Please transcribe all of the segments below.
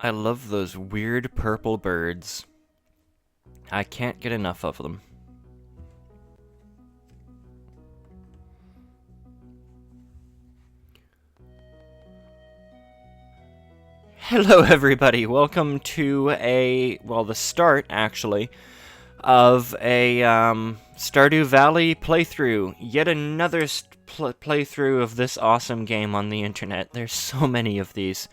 I love those weird purple birds. I can't get enough of them. Hello everybody, welcome to the start, actually, of a, Stardew Valley playthrough. Yet another playthrough of this awesome game on the internet. There's so many of these.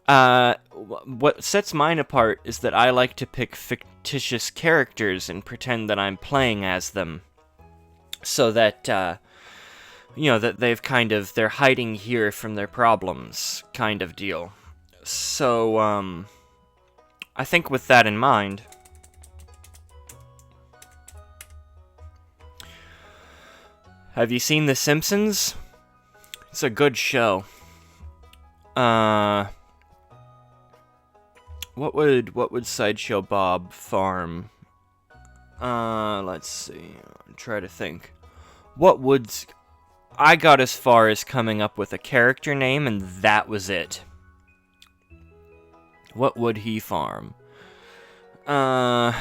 What sets mine apart is that I like to pick fictitious characters and pretend that I'm playing as them. So that, that they're hiding here from their problems, kind of deal. So, I think with that in mind, have you seen The Simpsons? It's a good show. What would Sideshow Bob farm? Let's see. Try to think. I got as far as coming up with a character name, and that was it. What would he farm? I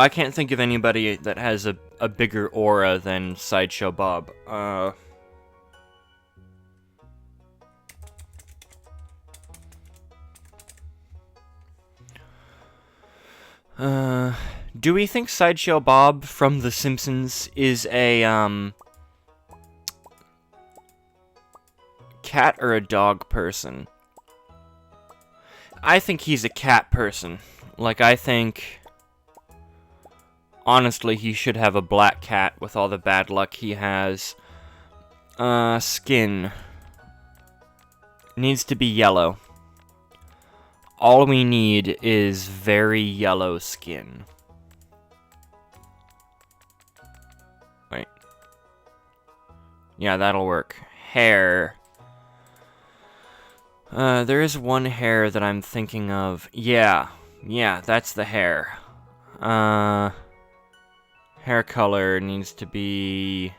can't think of anybody that has a bigger aura than Sideshow Bob. Do we think Sideshow Bob from The Simpsons is a, cat or a dog person? I think he's a cat person. Like, I think, honestly, he should have a black cat with all the bad luck he has. Skin. Needs to be yellow. All we need is very yellow skin. Wait. Yeah, that'll work. Hair. There is one hair that I'm thinking of. Yeah, that's the hair. Hair color needs to be...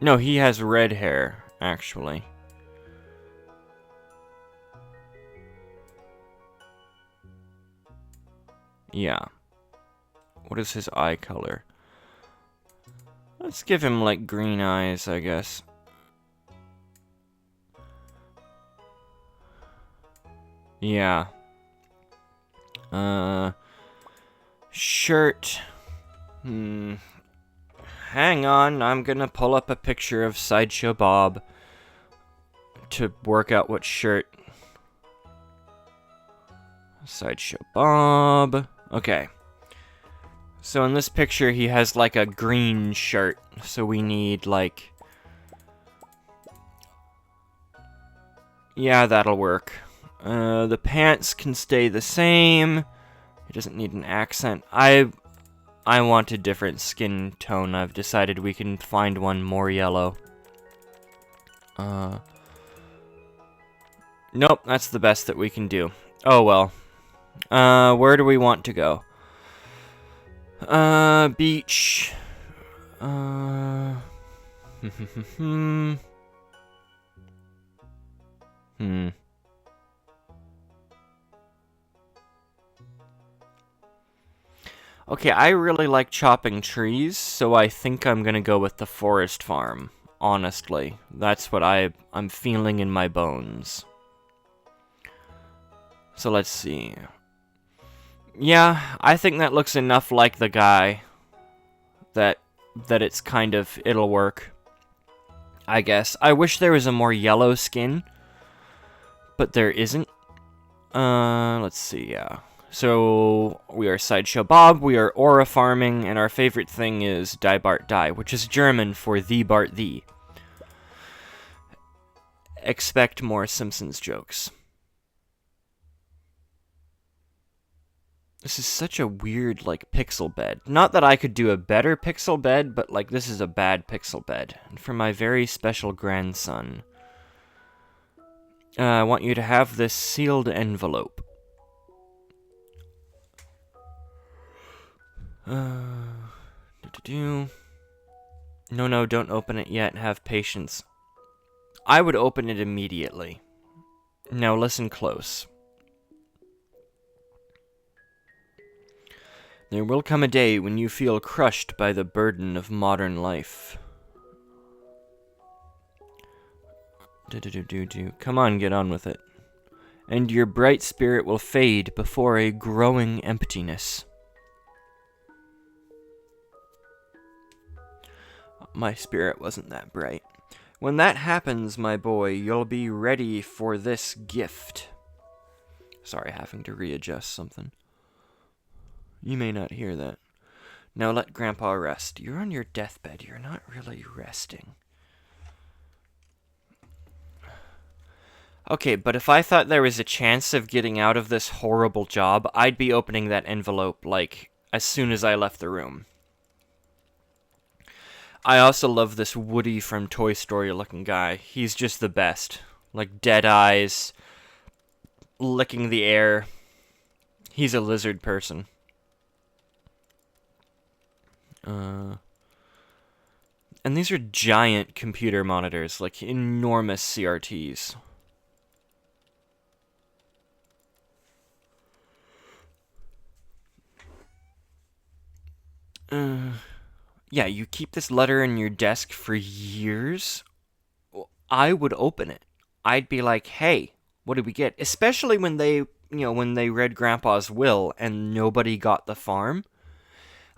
No, he has red hair, actually. Yeah. What is his eye color? Let's give him, like, green eyes, I guess. Yeah. Shirt. Hang on, I'm gonna pull up a picture of Sideshow Bob to work out what shirt. Sideshow Bob. Okay. So in this picture, he has, like, a green shirt. So we need, like... Yeah, that'll work. The pants can stay the same. He doesn't need an accent. I want a different skin tone. I've decided we can find one more yellow. Nope, that's the best that we can do. Oh well. Where do we want to go? Beach. Okay, I really like chopping trees, so I think I'm gonna go with the forest farm. Honestly, that's what I'm feeling in my bones. So let's see. Yeah, I think that looks enough like the guy that it's kind of, it'll work. I guess. I wish there was a more yellow skin, but there isn't. Let's see, yeah. So, we are Sideshow Bob, we are aura farming, and our favorite thing is Die Bart Die, which is German for Thee Bart Thee. Expect more Simpsons jokes. This is such a weird, like, pixel bed. Not that I could do a better pixel bed, but, like, this is a bad pixel bed. And for my very special grandson, I want you to have this sealed envelope. Do-do-do. No, don't open it yet. Have patience. I would open it immediately. Now listen close. There will come a day when you feel crushed by the burden of modern life. Do-do-do-do-do. Come on, get on with it. And your bright spirit will fade before a growing emptiness. My spirit wasn't that bright. When that happens, my boy, you'll be ready for this gift. Sorry, having to readjust something. You may not hear that. Now let Grandpa rest. You're on your deathbed. You're not really resting. Okay, but if I thought there was a chance of getting out of this horrible job, I'd be opening that envelope, like, as soon as I left the room. I also love this Woody from Toy Story looking guy. He's just the best. Like, dead eyes, licking the air. He's a lizard person. And these are giant computer monitors, like enormous CRTs. Yeah, you keep this letter in your desk for years? I would open it. I'd be like, hey, what did we get? Especially when they read Grandpa's will and nobody got the farm.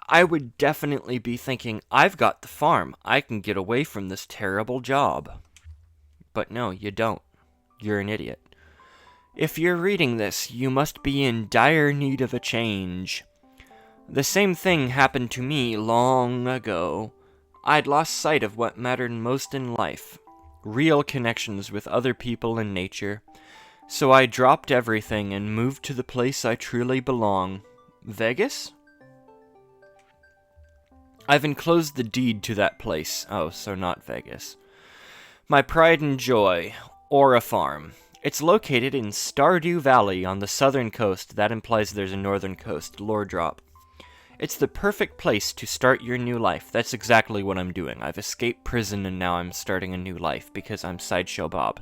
I would definitely be thinking, I've got the farm. I can get away from this terrible job. But no, you don't. You're an idiot. If you're reading this, you must be in dire need of a change. The same thing happened to me long ago. I'd lost sight of what mattered most in life. Real connections with other people and nature. So I dropped everything and moved to the place I truly belong. Vegas? I've enclosed the deed to that place. Oh, so not Vegas. My pride and joy, Aura Farm. It's located in Stardew Valley on the southern coast. That implies there's a northern coast. Lore drop. It's the perfect place to start your new life. That's exactly what I'm doing. I've escaped prison and now I'm starting a new life because I'm Sideshow Bob.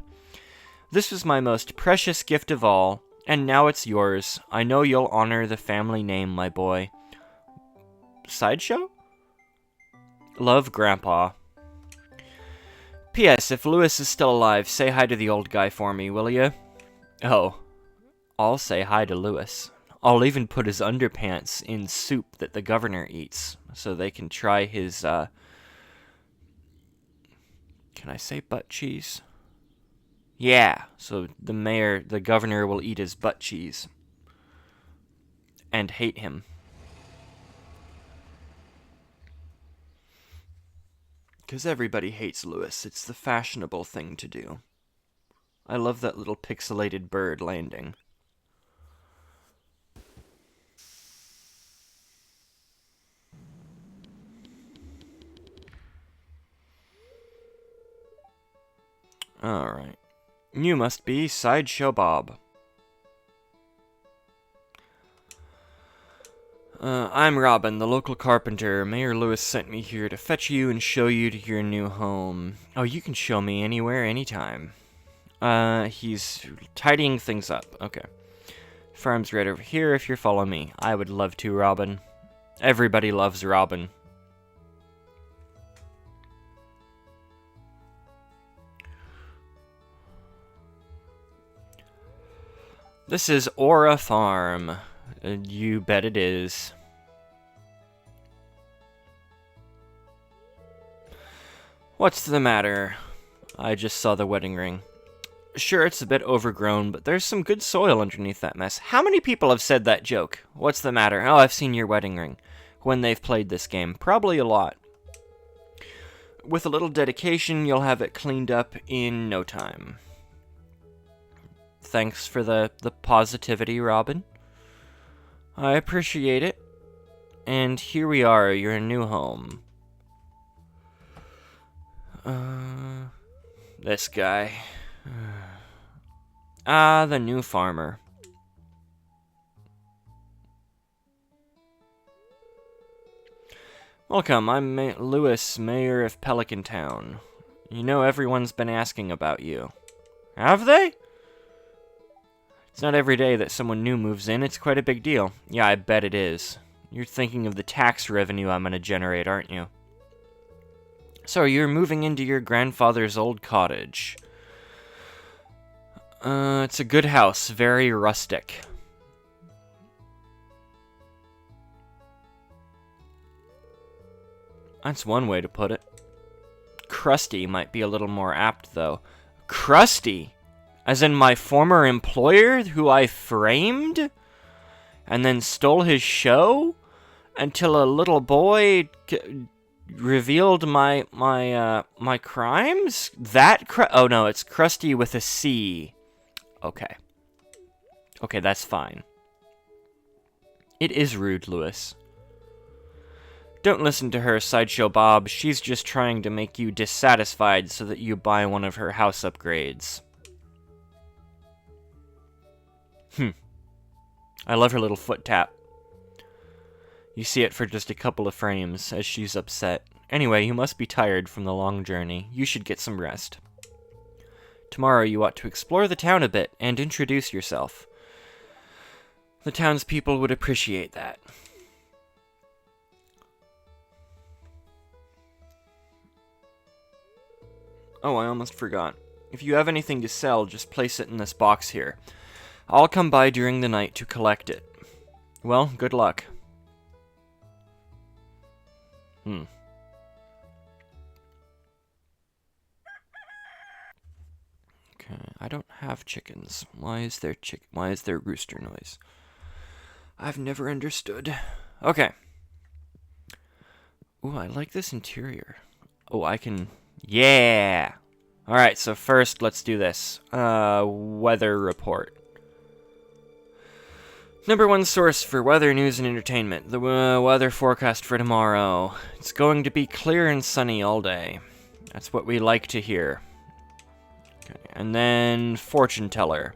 This was my most precious gift of all, and now it's yours. I know you'll honor the family name, my boy. Sideshow? Love, Grandpa. P.S. If Lewis is still alive, say hi to the old guy for me, will ya? Oh, I'll say hi to Lewis. I'll even put his underpants in soup that the governor eats, so they can try his, can I say butt cheese? Yeah, so the governor will eat his butt cheese. And hate him. Because everybody hates Lewis. It's the fashionable thing to do. I love that little pixelated bird landing. Alright. You must be Sideshow Bob. I'm Robin, the local carpenter. Mayor Lewis sent me here to fetch you and show you to your new home. Oh, you can show me anywhere, anytime. He's tidying things up. Okay. Farm's right over here if you're following me. I would love to, Robin. Everybody loves Robin. This is Aura Farm. You bet it is. What's the matter? I just saw the wedding ring. Sure, it's a bit overgrown, but there's some good soil underneath that mess. How many people have said that joke? What's the matter? Oh, I've seen your wedding ring. When they've played this game. Probably a lot. With a little dedication, you'll have it cleaned up in no time. Thanks for the positivity, Robin. I appreciate it. And here we are, your new home. This guy. The new farmer. Welcome, I'm Lewis, Mayor of Pelican Town. You know everyone's been asking about you. Have they? It's not every day that someone new moves in. It's quite a big deal. Yeah, I bet it is. You're thinking of the tax revenue I'm gonna generate, aren't you? So, you're moving into your grandfather's old cottage. It's a good house. Very rustic. That's one way to put it. Crusty might be a little more apt, though. Crusty? As in my former employer, who I framed? And then stole his show? Until a little boy revealed my crimes? Oh no, it's Crusty with a C. Okay. Okay, that's fine. It is rude, Lewis. Don't listen to her, Sideshow Bob. She's just trying to make you dissatisfied so that you buy one of her house upgrades. I love her little foot tap. You see it for just a couple of frames as she's upset. Anyway, you must be tired from the long journey. You should get some rest. Tomorrow you ought to explore the town a bit and introduce yourself. The townspeople would appreciate that. Oh, I almost forgot. If you have anything to sell, just place it in this box here. I'll come by during the night to collect it. Well, good luck. Okay, I don't have chickens. Why is there rooster noise? I've never understood. Okay. Ooh, I like this interior. Oh, I can... Yeah! Alright, so first, let's do this. Weather report. Number one source for weather, news, and entertainment. The weather forecast for tomorrow. It's going to be clear and sunny all day. That's what we like to hear. Okay, and then fortune teller.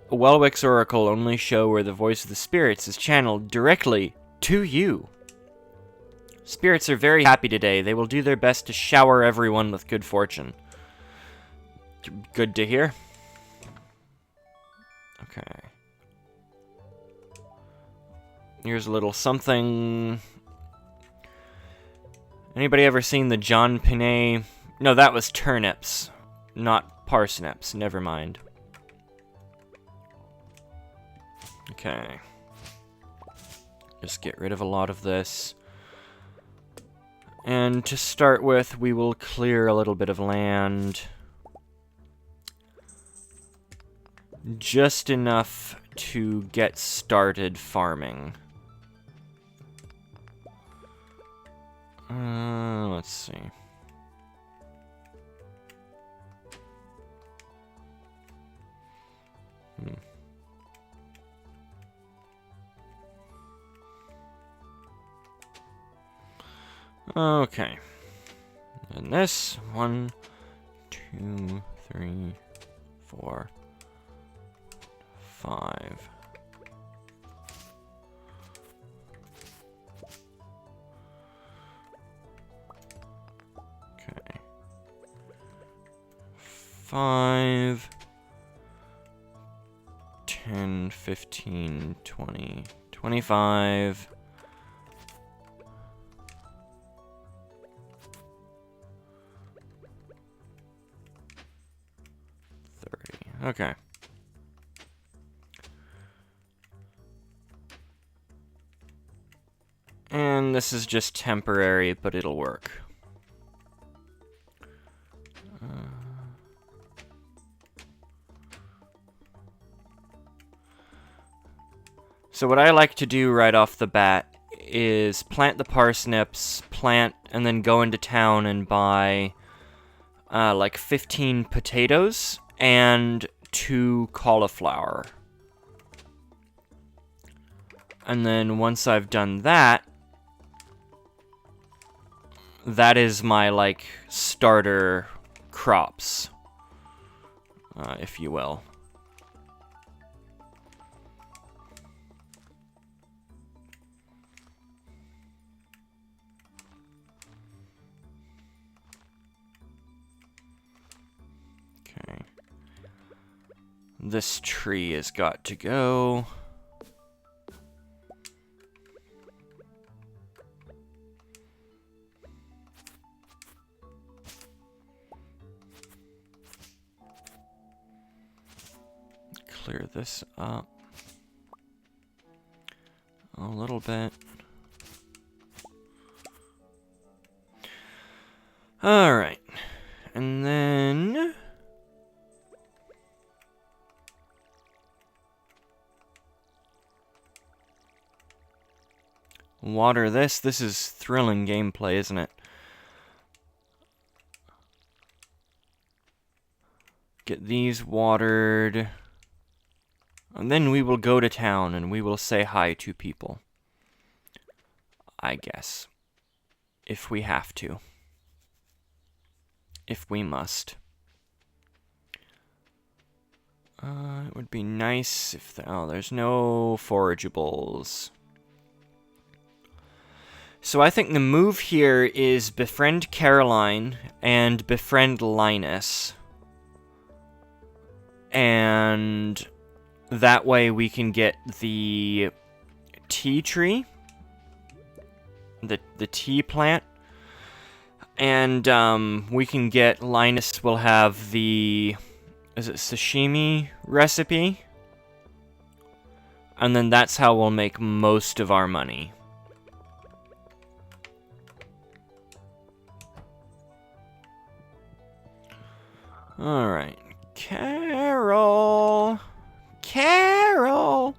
A Welwick's oracle only show where the voice of the spirits is channeled directly to you. Spirits are very happy today. They will do their best to shower everyone with good fortune. Good to hear. Okay. Here's a little something. Anybody ever seen the John Pinay? No, that was turnips, not parsnips. Never mind. Okay. Just get rid of a lot of this. And to start with, we will clear a little bit of land. Just enough to get started farming. Let's see. Okay. And this, 1, 2, 3, 4, 5. Okay. 5, 10, 15, 20, 25. 30. Okay. And this is just temporary, but it'll work. So what I like to do right off the bat is plant the parsnips, and then go into town and buy like 15 potatoes and 2 cauliflower. And then once I've done that, that is my, like, starter crops, if you will. This tree has got to go. Clear this up a little bit. Alright. And then... water this. This is thrilling gameplay, isn't it? Get these watered. And then we will go to town and we will say hi to people. I guess. If we have to. If we must. It would be nice if... oh, there's no forageables. So I think the move here is befriend Caroline and befriend Linus. And that way we can get the tea tree. The tea plant. And we can get... Linus will have the... is it sashimi recipe? And then that's how we'll make most of our money. Alright. Carol! Carol!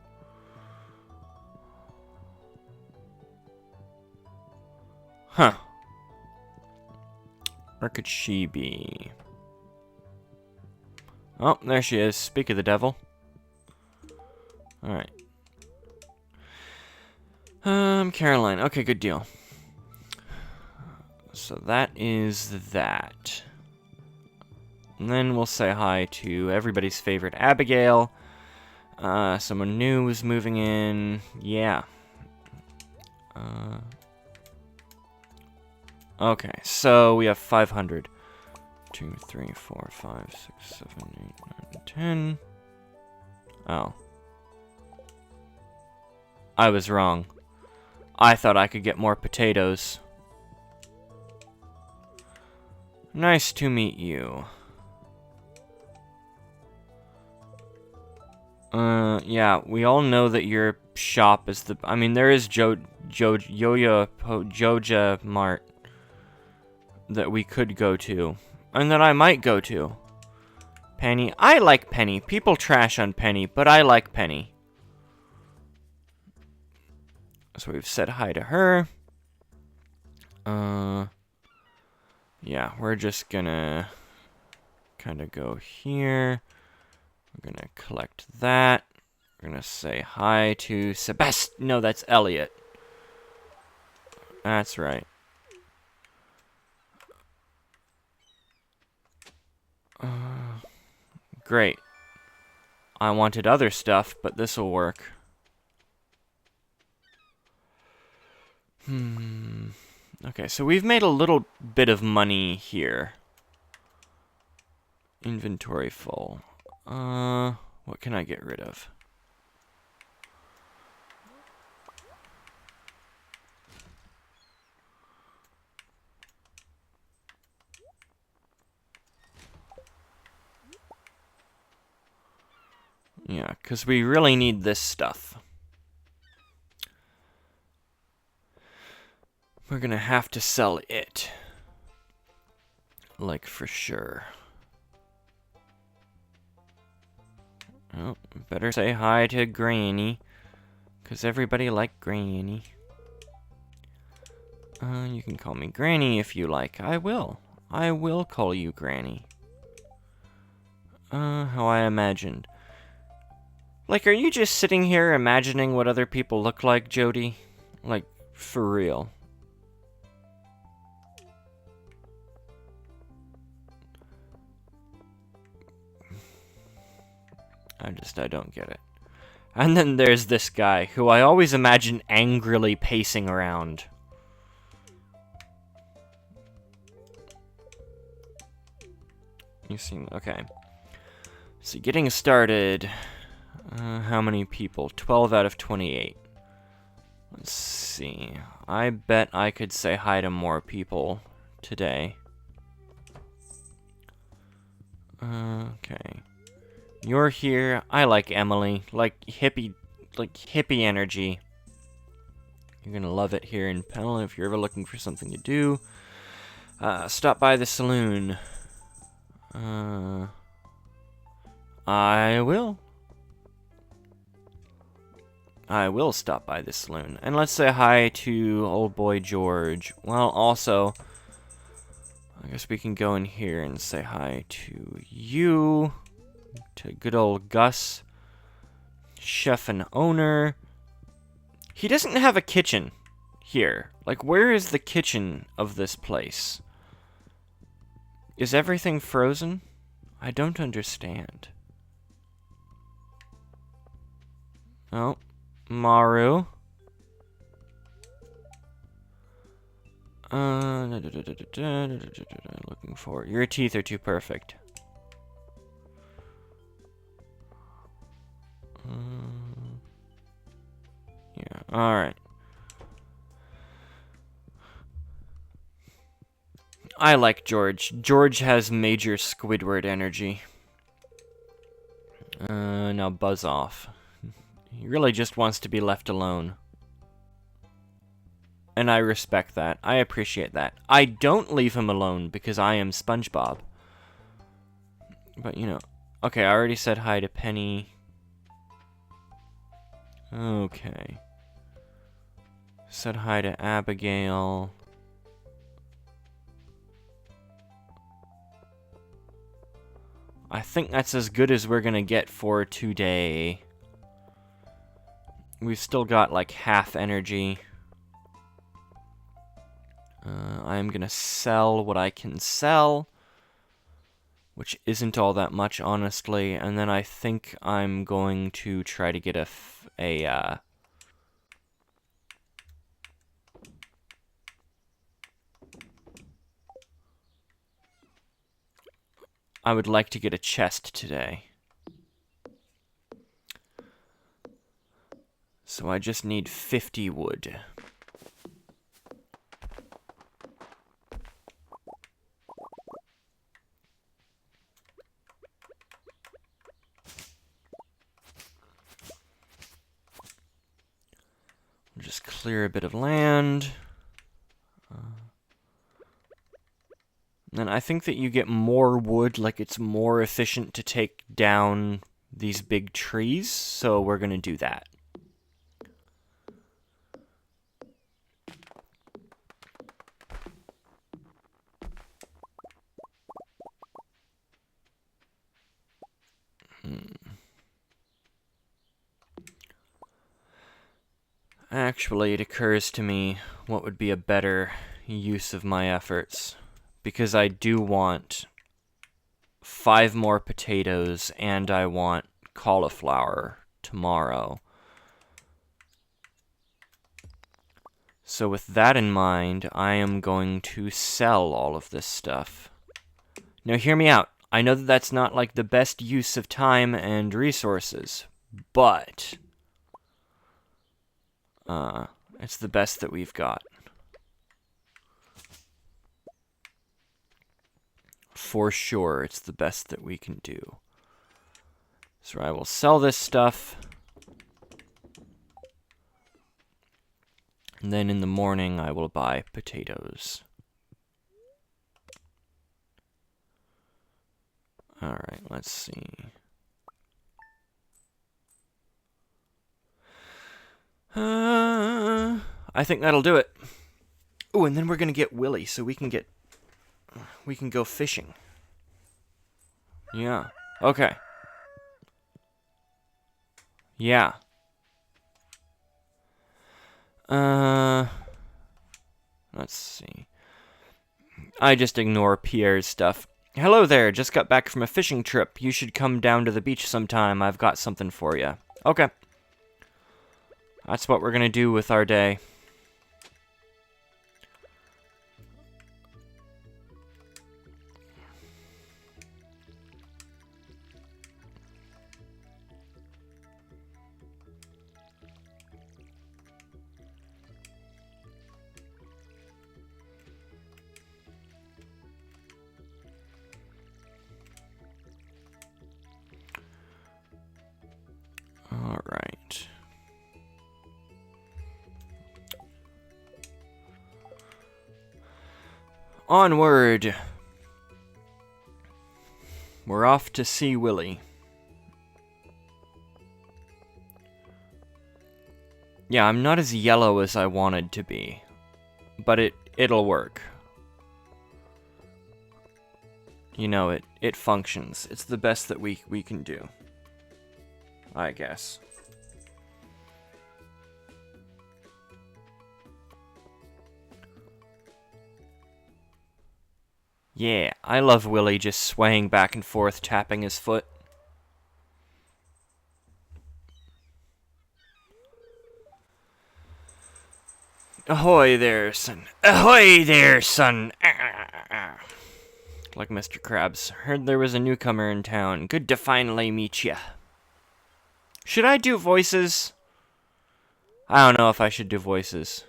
Huh. Where could she be? Oh, there she is. Speak of the devil. Alright. Caroline. Okay, good deal. So that is that. And then we'll say hi to everybody's favorite Abigail. Someone new is moving in. Yeah. Okay, so we have 500. 2, 3, 4, 5, 6, 7, 8, 9, 10. Oh. I was wrong. I thought I could get more potatoes. Nice to meet you. Yeah, we all know that your shop is the... I mean, there is Joja Mart that we could go to. And that I might go to. Penny. I like Penny. People trash on Penny, but I like Penny. So we've said hi to her. Yeah, we're just gonna kind of go here. We're gonna collect that. We're gonna say hi to Sebastian. No, that's Elliot. That's right. Great. I wanted other stuff, but this'll work. Okay, so we've made a little bit of money here. Inventory full. What can I get rid of? Yeah, because we really need this stuff. We're gonna have to sell it. Like, for sure. Oh, better say hi to Granny. Because everybody like Granny. You can call me Granny if you like. I will. I will call you Granny. How I imagined. Like, are you just sitting here imagining what other people look like, Jody? Like, for real. I don't get it. And then there's this guy, who I always imagine angrily pacing around. You seem... okay. So getting started. How many people? 12 out of 28. Let's see. I bet I could say hi to more people today. Okay. You're here. I like Emily. Like hippie energy. You're gonna love it here in Pennell if you're ever looking for something to do. Stop by the saloon. I will. I will stop by the saloon. And let's say hi to old boy George. Well, also, I guess we can go in here and say hi to you. To good old Gus. Chef and owner. He doesn't have a kitchen here. Like, where is the kitchen of this place? Is everything frozen? I don't understand. Oh, Maru. Looking for... Your teeth are too perfect. Yeah, alright. I like George. George has major Squidward energy. Now buzz off. He really just wants to be left alone. And I respect that. I appreciate that. I don't leave him alone because I am SpongeBob. But, you know. Okay, I already said hi to Penny. Okay. Said hi to Abigail. I think that's as good as we're gonna get for today. We've still got like half energy. I'm gonna sell what I can sell, which isn't all that much, honestly. And then I think I'm going to try to get I would like to get a chest today. So I just need 50 wood. We'll just clear a bit of land. And I think that you get more wood, like it's more efficient to take down these big trees, so we're gonna do that. Actually, it occurs to me what would be a better use of my efforts. Because I do want 5 more potatoes, and I want cauliflower tomorrow. So with that in mind, I am going to sell all of this stuff. Now hear me out. I know that that's not like the best use of time and resources, but it's the best that we've got. For sure, it's the best that we can do. So I will sell this stuff. And then in the morning, I will buy potatoes. Alright, let's see. I think that'll do it. Oh, and then we're gonna get Willy, so we can go fishing. Yeah. Okay. Yeah. Let's see. I just ignore Pierre's stuff. Hello there, just got back from a fishing trip. You should come down to the beach sometime. I've got something for you. Okay. That's what we're gonna do with our day. Onward! We're off to see Willie. Yeah, I'm not as yellow as I wanted to be, but it'll work. You know, it functions. It's the best that we can do, I guess. Yeah, I love Willie just swaying back and forth, tapping his foot. Ahoy there, son. Ahoy there, son. Like Mr. Krabs. Heard there was a newcomer in town. Good to finally meet ya. Should I do voices? I don't know if I should do voices.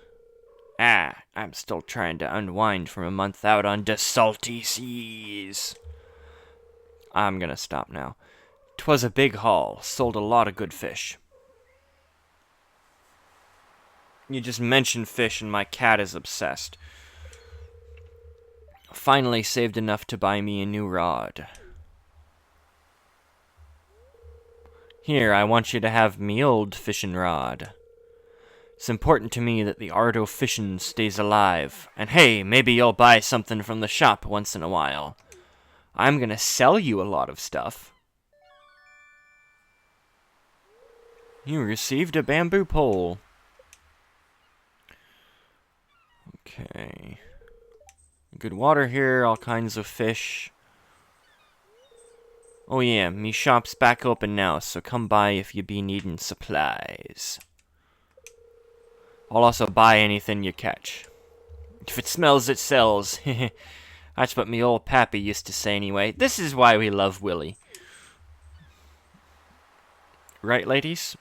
I'm still trying to unwind from a month out on the salty seas. I'm gonna stop now. 'Twas a big haul. Sold a lot of good fish. You just mentioned fish and my cat is obsessed. Finally saved enough to buy me a new rod. Here, I want you to have me old fishing rod. It's important to me that the art o' fishing stays alive. And hey, maybe you'll buy something from the shop once in a while. I'm gonna sell you a lot of stuff. You received a bamboo pole. Okay. Good water here, all kinds of fish. Oh yeah, me shop's back open now, so come by if you be needing supplies. I'll also buy anything you catch. If it smells, it sells. That's what me old pappy used to say anyway. This is why we love Willie. Right, ladies?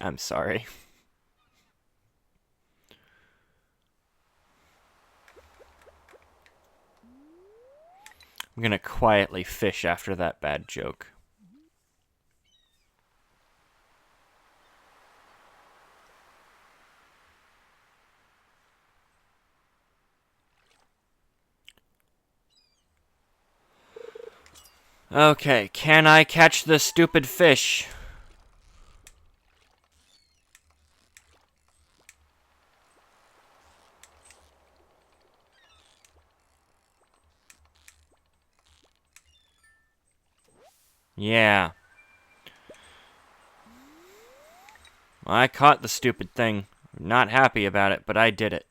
I'm sorry. I'm gonna quietly fish after that bad joke. Okay, can I catch the stupid fish? Yeah. I caught the stupid thing. I'm not happy about it, but I did it.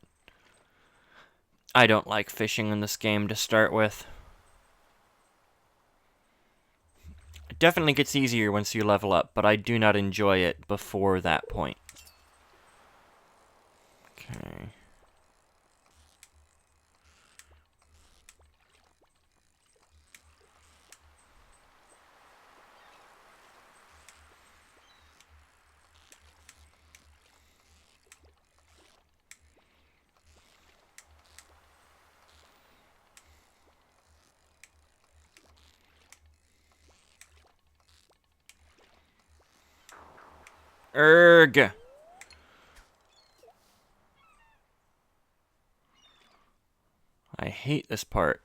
I don't like fishing in this game to start with. It definitely gets easier once you level up, but I do not enjoy it before that point. Okay. Erg! I hate this part.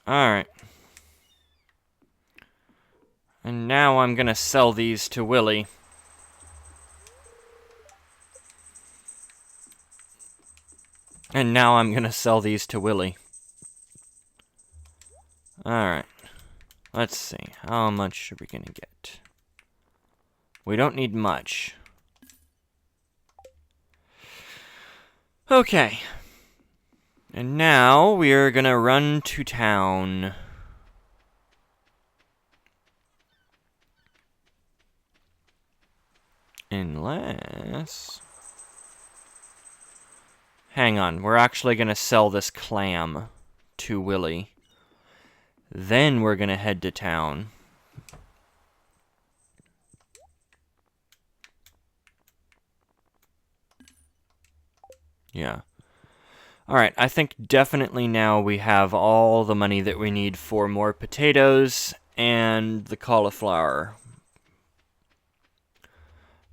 Alright. And now I'm gonna sell these to Willie. And now I'm gonna sell these to Willie. Alright. Let's see. How much are we gonna get? We don't need much. Okay. And now we are gonna run to town. Unless... Hang on, we're actually gonna sell this clam to Willie. Then we're gonna head to town. Yeah. Alright, I think definitely now we have all the money that we need for more potatoes and the cauliflower.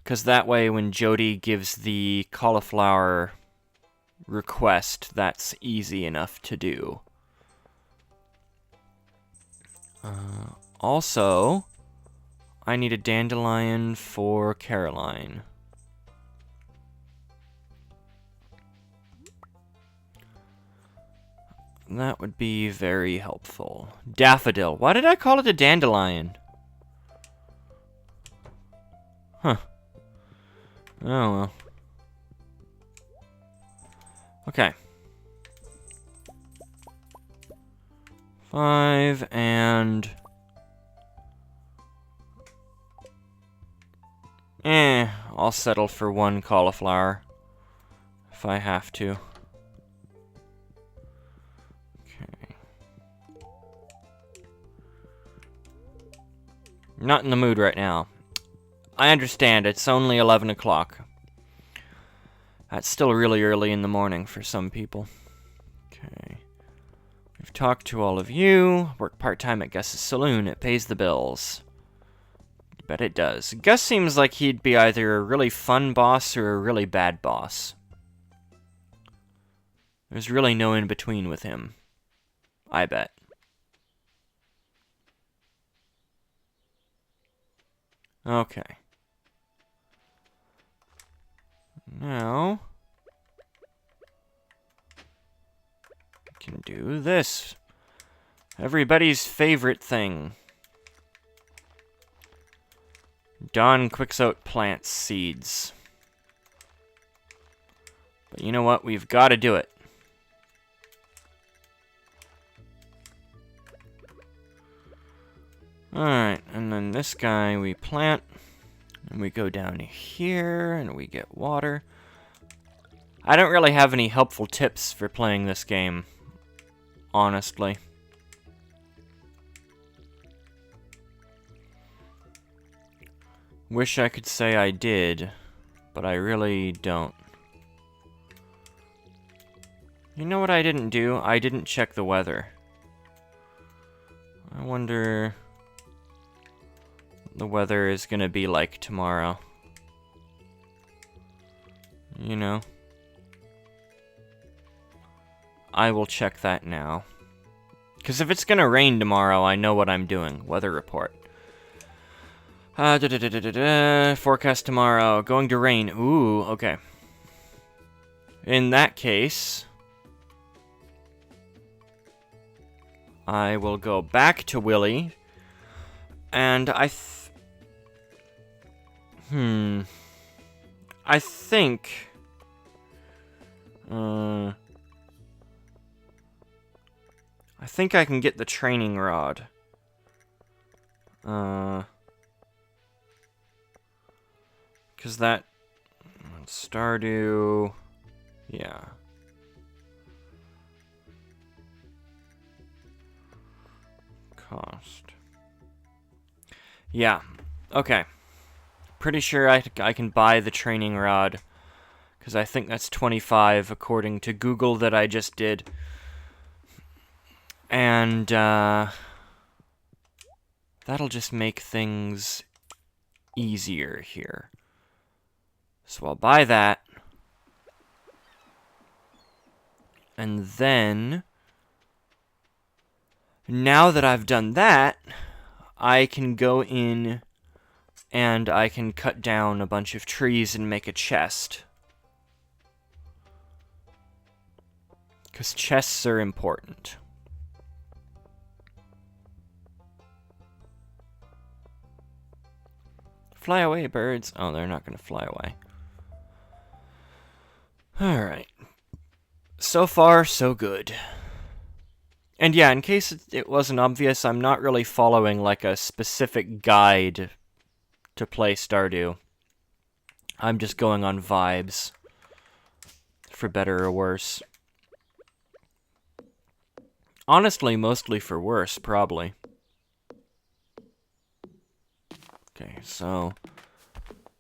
Because that way, when Jody gives the cauliflower request, that's easy enough to do. Also, I need a dandelion for Caroline. That would be very helpful. Daffodil. Why did I call it a dandelion? Huh. Oh well. Okay. 5 and... I'll settle for 1 cauliflower. If I have to. Okay. I'm not in the mood right now. I understand, it's only 11 o'clock. That's still really early in the morning for some people. Okay. We've talked to all of you. Work part-time at Gus's saloon. It pays the bills. Bet it does. Gus seems like he'd be either a really fun boss or a really bad boss. There's really no in-between with him. I bet. Okay. Now... we can do this. Everybody's favorite thing. Donquicksoat plants seeds. But you know what? We've got to do it. Alright, and then this guy we plant. And we go down here, and we get water. I don't really have any helpful tips for playing this game, honestly. Wish I could say I did, but I really don't. You know what I didn't do? I didn't check the weather. I wonder what the weather is gonna be like tomorrow. You know? I will check that now. Because if it's gonna rain tomorrow, I know what I'm doing. Weather report. Forecast tomorrow. Going to rain. Ooh, okay. In that case, I will go back to Willy, and I think... I think I can get the training rod. Because that... Stardew... Yeah. Cost. Yeah. Okay. Pretty sure I can buy the training rod. Because I think that's 25 according to Google that I just did. And, that'll just make things easier here. So I'll buy that. And then, now that I've done that, I can go in and I can cut down a bunch of trees and make a chest. Because chests are important. Fly away, birds. Oh, they're not going to fly away. Alright. So far, so good. And yeah, in case it wasn't obvious, I'm not really following like a specific guide to play Stardew. I'm just going on vibes. For better or worse. Honestly, mostly for worse, probably. Okay, so...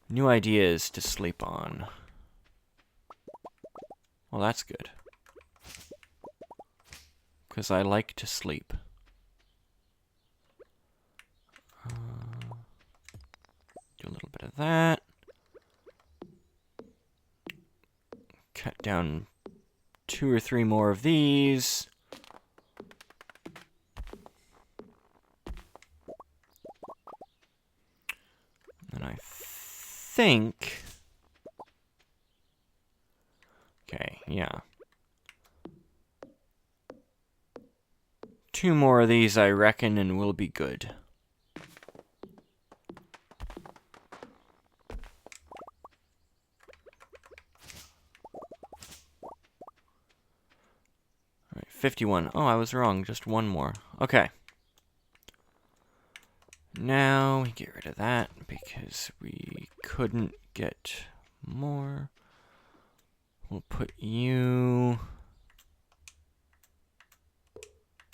new ideas to sleep on. Well, that's good. Because I like to sleep. Do a little bit of that. Cut down 2 or 3 more of these. And I think... Okay, yeah. 2 more of these, I reckon, and we'll be good. Alright, 51. Oh, I was wrong. Just 1 more. Okay. Now we get rid of that because we couldn't get more. We'll put you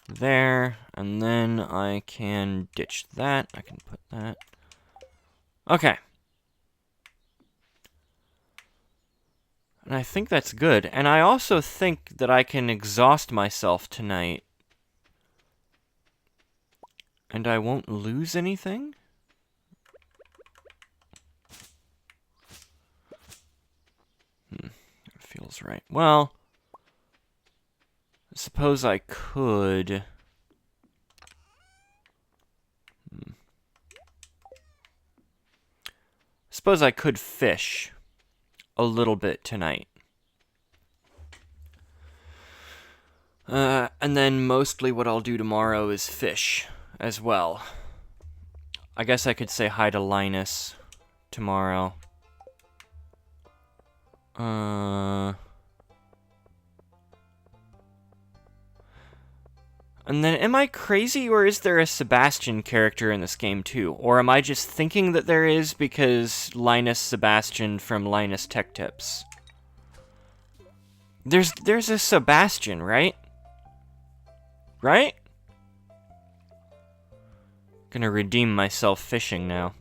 there, and then I can ditch that. I can put that. Okay. And I think that's good. And I also think that I can exhaust myself tonight. And I won't lose anything? It feels right. Well, I suppose I could... Suppose I could fish a little bit tonight. And then mostly what I'll do tomorrow is fish as well. I guess I could say hi to Linus tomorrow. And then, am I crazy, or is there a Sebastian character in this game too? Or am I just thinking that there is because Linus Sebastian from Linus Tech Tips? There's a Sebastian, right? Right? Gonna redeem myself fishing now.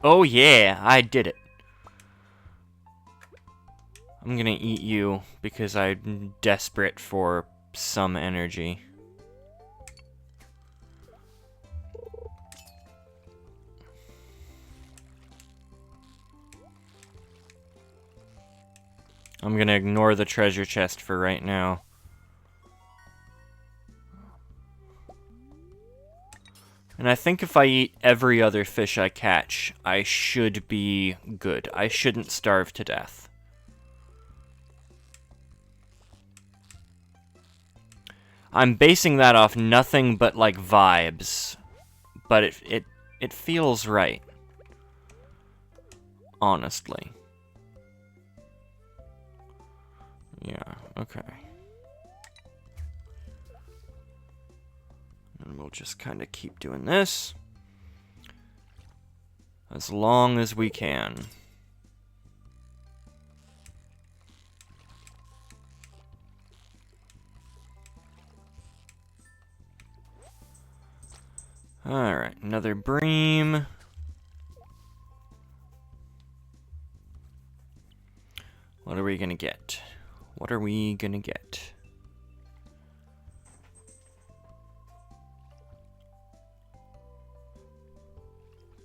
Oh yeah, I did it. I'm gonna eat you because I'm desperate for some energy. I'm gonna ignore the treasure chest for right now. And I think if I eat every other fish I catch, I should be good. I shouldn't starve to death. I'm basing that off nothing but, like, vibes. But it feels right. Honestly. Yeah, okay. And we'll just kind of keep doing this. As long as we can. Alright, another bream. What are we gonna get? What are we gonna get?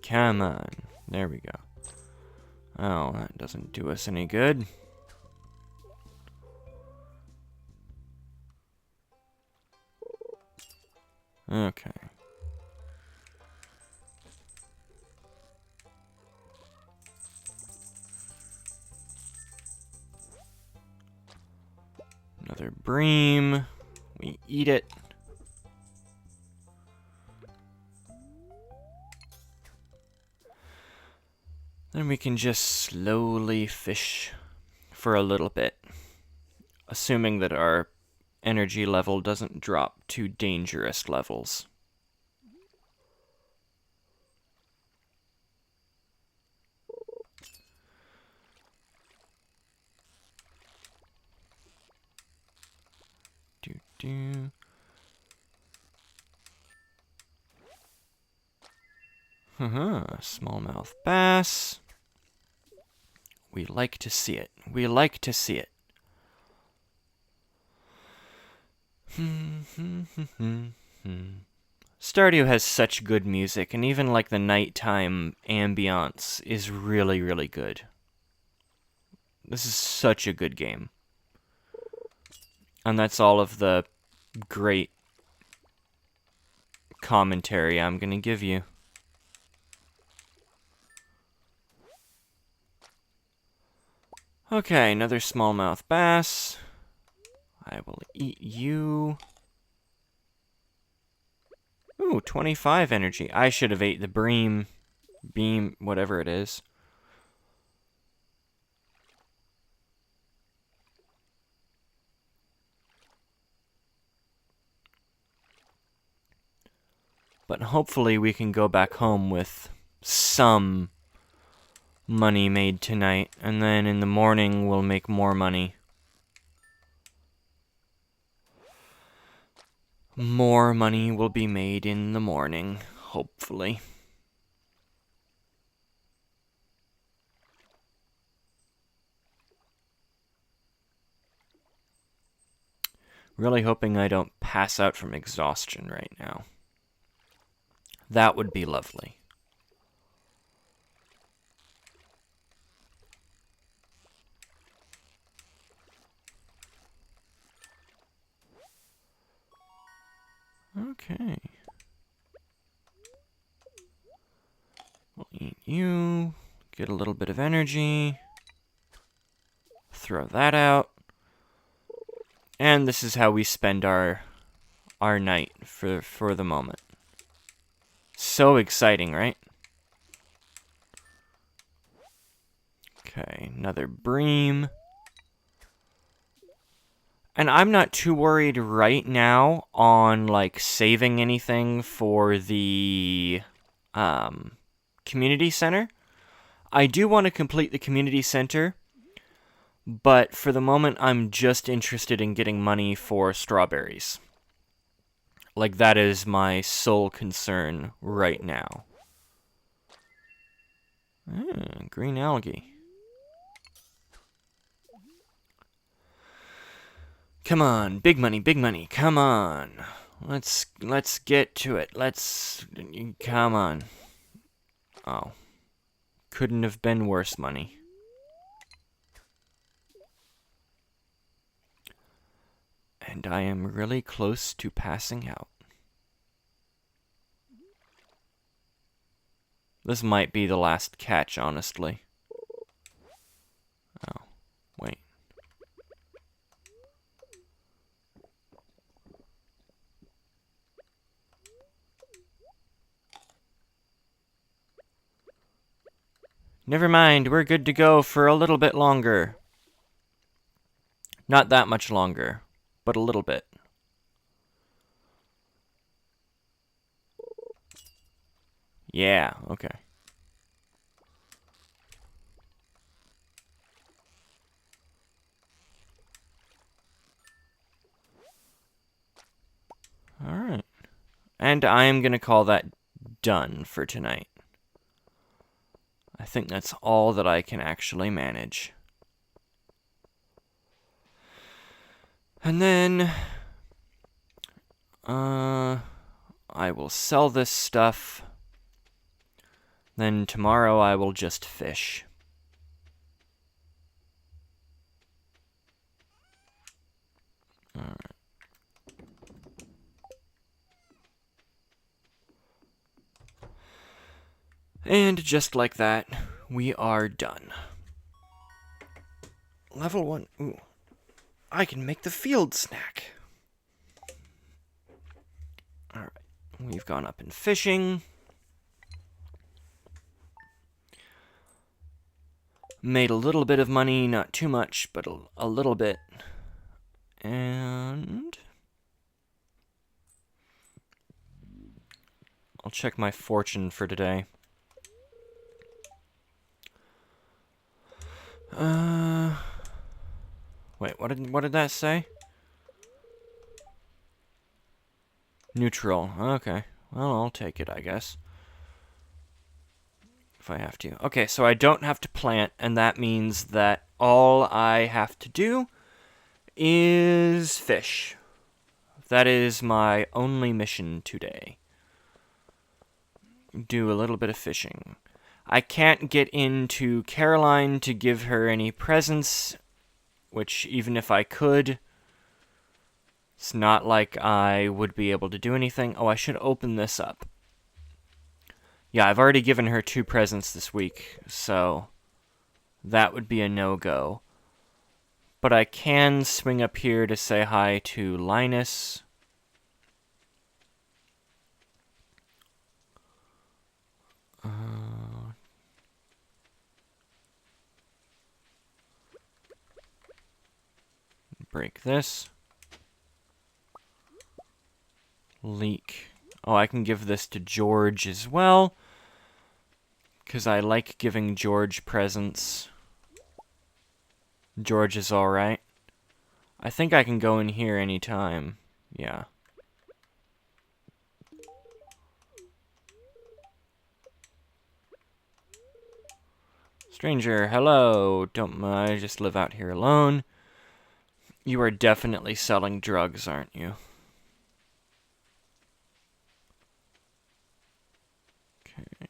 Come on. There we go. Oh, that doesn't do us any good. Okay. Another bream. We eat it. Then we can just slowly fish for a little bit. Assuming that our energy level doesn't drop to dangerous levels. Do. Smallmouth bass. We like to see it. We like to see it. Stardew has such good music, and even like the nighttime ambiance is really, really good. This is such a good game. And that's all of the great commentary I'm gonna give you. Okay, another smallmouth bass. I will eat you. Ooh, 25 energy. I should have ate the beam, whatever it is. But hopefully we can go back home with some money made tonight, and then in the morning we'll make more money. More money will be made in the morning, hopefully. Really hoping I don't pass out from exhaustion right now. That would be lovely. Okay. We'll eat you, get a little bit of energy, throw that out. And this is how we spend our night for the moment. So exciting, right? Okay, another bream. And I'm not too worried right now on, like, saving anything for the community center. I do want to complete the community center, but for the moment, I'm just interested in getting money for strawberries. Like, that is my sole concern right now. Green algae. Come on, big money, come on. Let's get to it. Come on. Oh. Couldn't have been worse money. And I am really close to passing out. This might be the last catch, honestly. Oh, wait. Never mind, we're good to go for a little bit longer. Not that much longer, but a little bit. Yeah, okay. Alright. And I am going to call that done for tonight. I think that's all that I can actually manage. And then I will sell this stuff. Then tomorrow I will just fish. Alright. And just like that, we are done. Level 1. Ooh. I can make the field snack. Alright. We've gone up in fishing. Made a little bit of money, not too much, but a little bit. And I'll check my fortune for today. Wait, what did that say? Neutral. Okay. Well, I'll take it, I guess. if I have to. Okay, so I don't have to plant, and that means that all I have to do is fish. That is my only mission today. Do a little bit of fishing. I can't get into Caroline to give her any presents, which even if I could, it's not like I would be able to do anything. Oh, I should open this up. Yeah, I've already given her 2 presents this week, so that would be a no-go. But I can swing up here to say hi to Linus. Break this. Leak. Oh, I can give this to George as well, because I like giving George presents. George is alright. I think I can go in here anytime. Yeah. Stranger, hello. Don't I just live out here alone? You are definitely selling drugs, aren't you? Okay.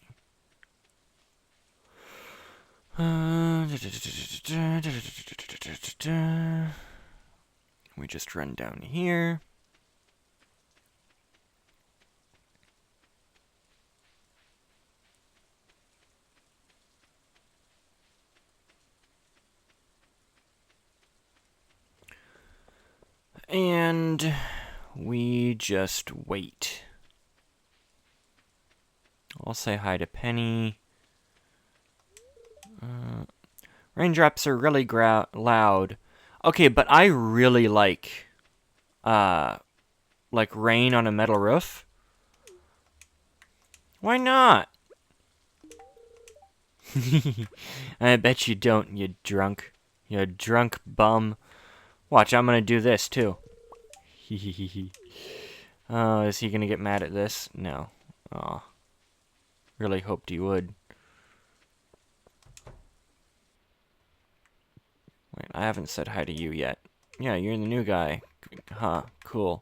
We just run down here. And we just wait. I'll say hi to Penny. Raindrops are really loud. Okay, but I really like rain on a metal roof. Why not? I bet you don't, you drunk. You drunk bum. Watch, I'm gonna do this, too. Oh, is he gonna get mad at this? No. Aw. Really hoped he would. Wait, I haven't said hi to you yet. Yeah, you're the new guy. Huh, cool.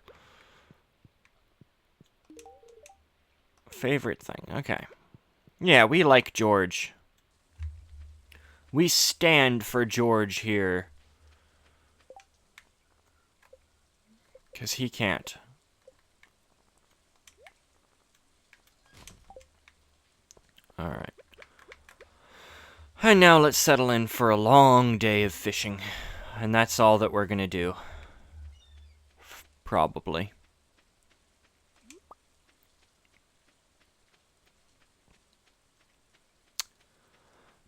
Favorite thing, okay. Yeah, we like George. We stand for George here. 'Cause he can't. Alright. And now let's settle in for a long day of fishing. And that's all that we're gonna do. Probably.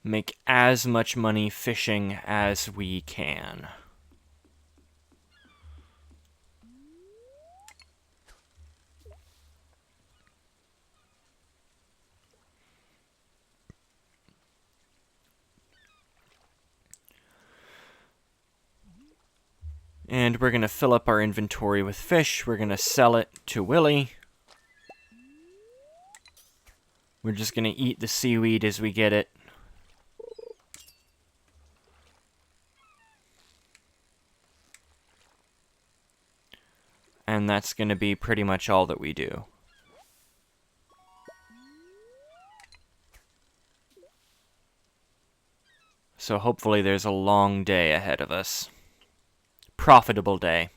Make as much money fishing as we can. And we're going to fill up our inventory with fish. We're going to sell it to Willie. We're just going to eat the seaweed as we get it. And that's going to be pretty much all that we do. So hopefully there's a long day ahead of us. Profitable day.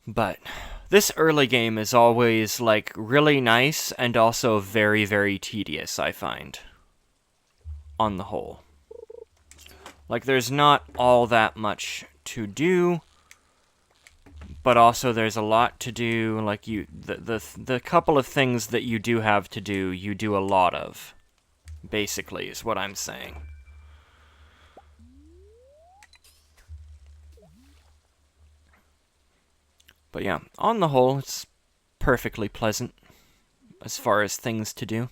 But this early game is always, like, really nice and also very, very tedious, I find. On the whole. Like, there's not all that much to do, but also there's a lot to do. Like, the couple of things that you do have to do, you do a lot of. Basically, is what I'm saying. But yeah, on the whole, it's perfectly pleasant as far as things to do.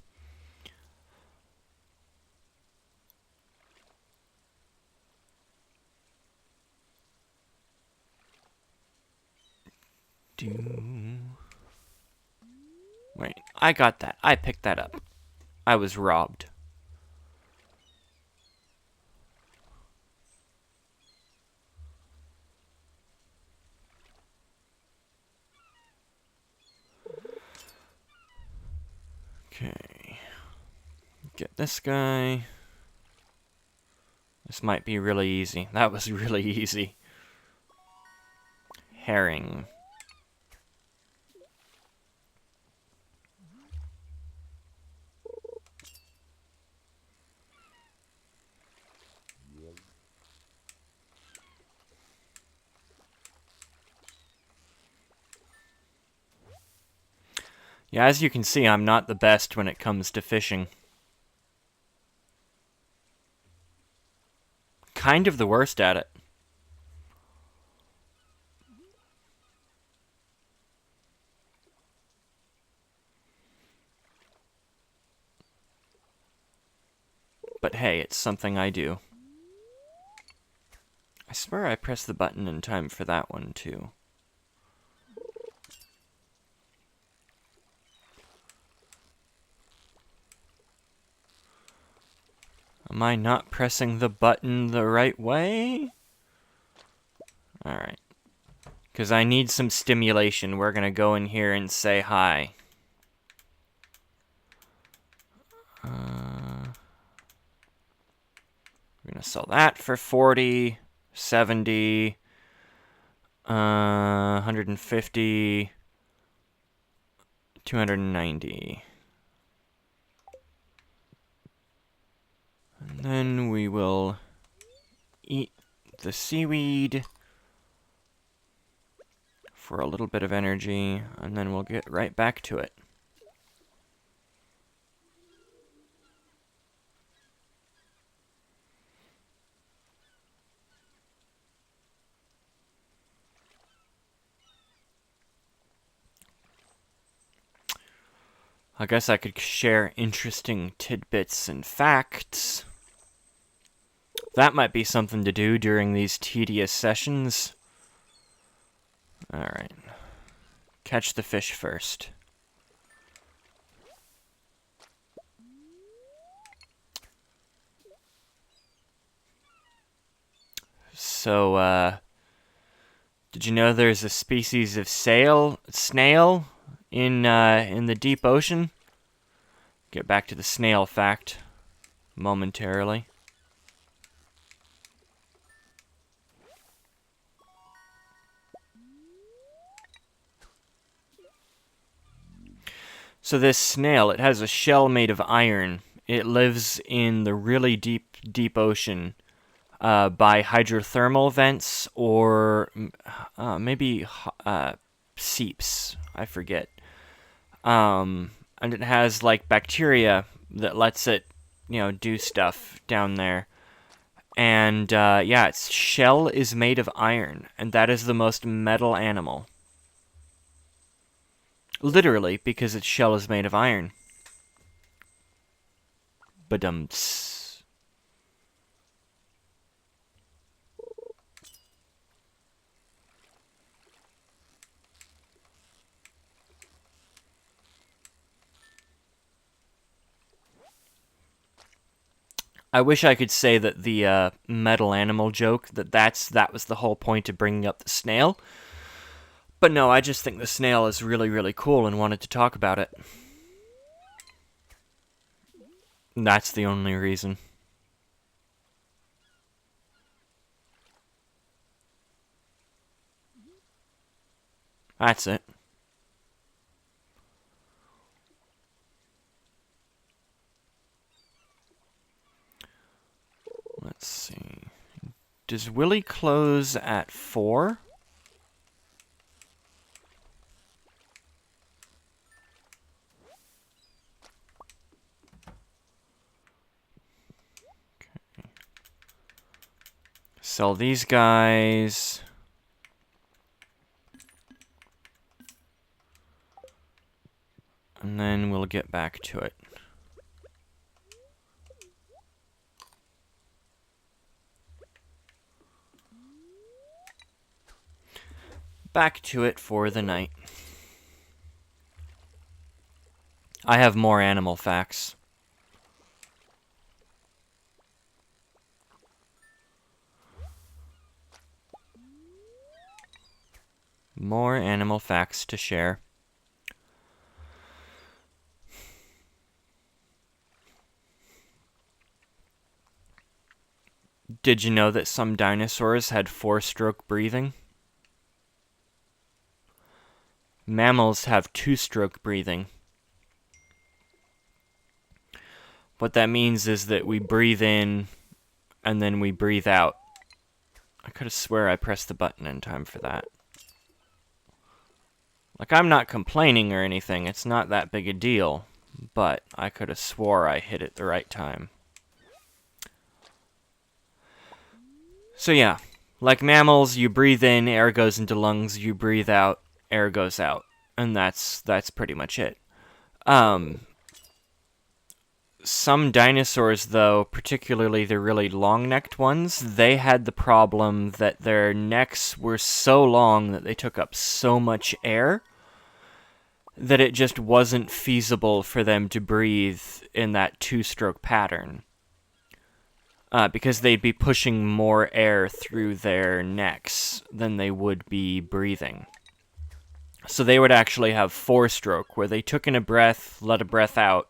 Wait, I got that. I picked that up. I was robbed. Okay. Get this guy. This might be really easy. That was really easy. Herring. Yeah, as you can see, I'm not the best when it comes to fishing. Kind of the worst at it. But hey, it's something I do. I swear I pressed the button in time for that one, too. Am I not pressing the button the right way? Alright. Because I need some stimulation. We're going to go in here and say hi. We're going to sell that for 40, 70, 150, 290. And then we will eat the seaweed for a little bit of energy, and then we'll get right back to it. I guess I could share interesting tidbits and facts. That might be something to do during these tedious sessions. Alright. Catch the fish first. So, did you know there's a species of snail in the deep ocean? Get back to the snail fact momentarily. So this snail, it has a shell made of iron. It lives in the really deep, deep ocean by hydrothermal vents or maybe seeps. I forget. And it has like bacteria that lets it, do stuff down there. And yeah, its shell is made of iron, and that is the most metal animal. Literally, because its shell is made of iron. Badumts. I wish I could say that the metal animal joke, that was the whole point of bringing up the snail. But no, I just think the snail is really, really cool and wanted to talk about it. And that's the only reason. That's it. Let's see. Does Willie close at 4? Okay. Sell these guys. And then we'll get back to it. Back to it for the night. I have more animal facts. More animal facts to share. Did you know that some dinosaurs had 4-stroke breathing? Mammals have 2-stroke breathing. What that means is that we breathe in and then we breathe out. I could have swear I pressed the button in time for that. Like, I'm not complaining or anything, it's not that big a deal, but I could have swore I hit it the right time. So yeah, like mammals, you breathe in, air goes into lungs, you breathe out, air goes out. And that's pretty much it. Some dinosaurs, though, particularly the really long-necked ones, they had the problem that their necks were so long that they took up so much air that it just wasn't feasible for them to breathe in that 2-stroke pattern. Because they'd be pushing more air through their necks than they would be breathing. So they would actually have 4-stroke, where they took in a breath, let a breath out,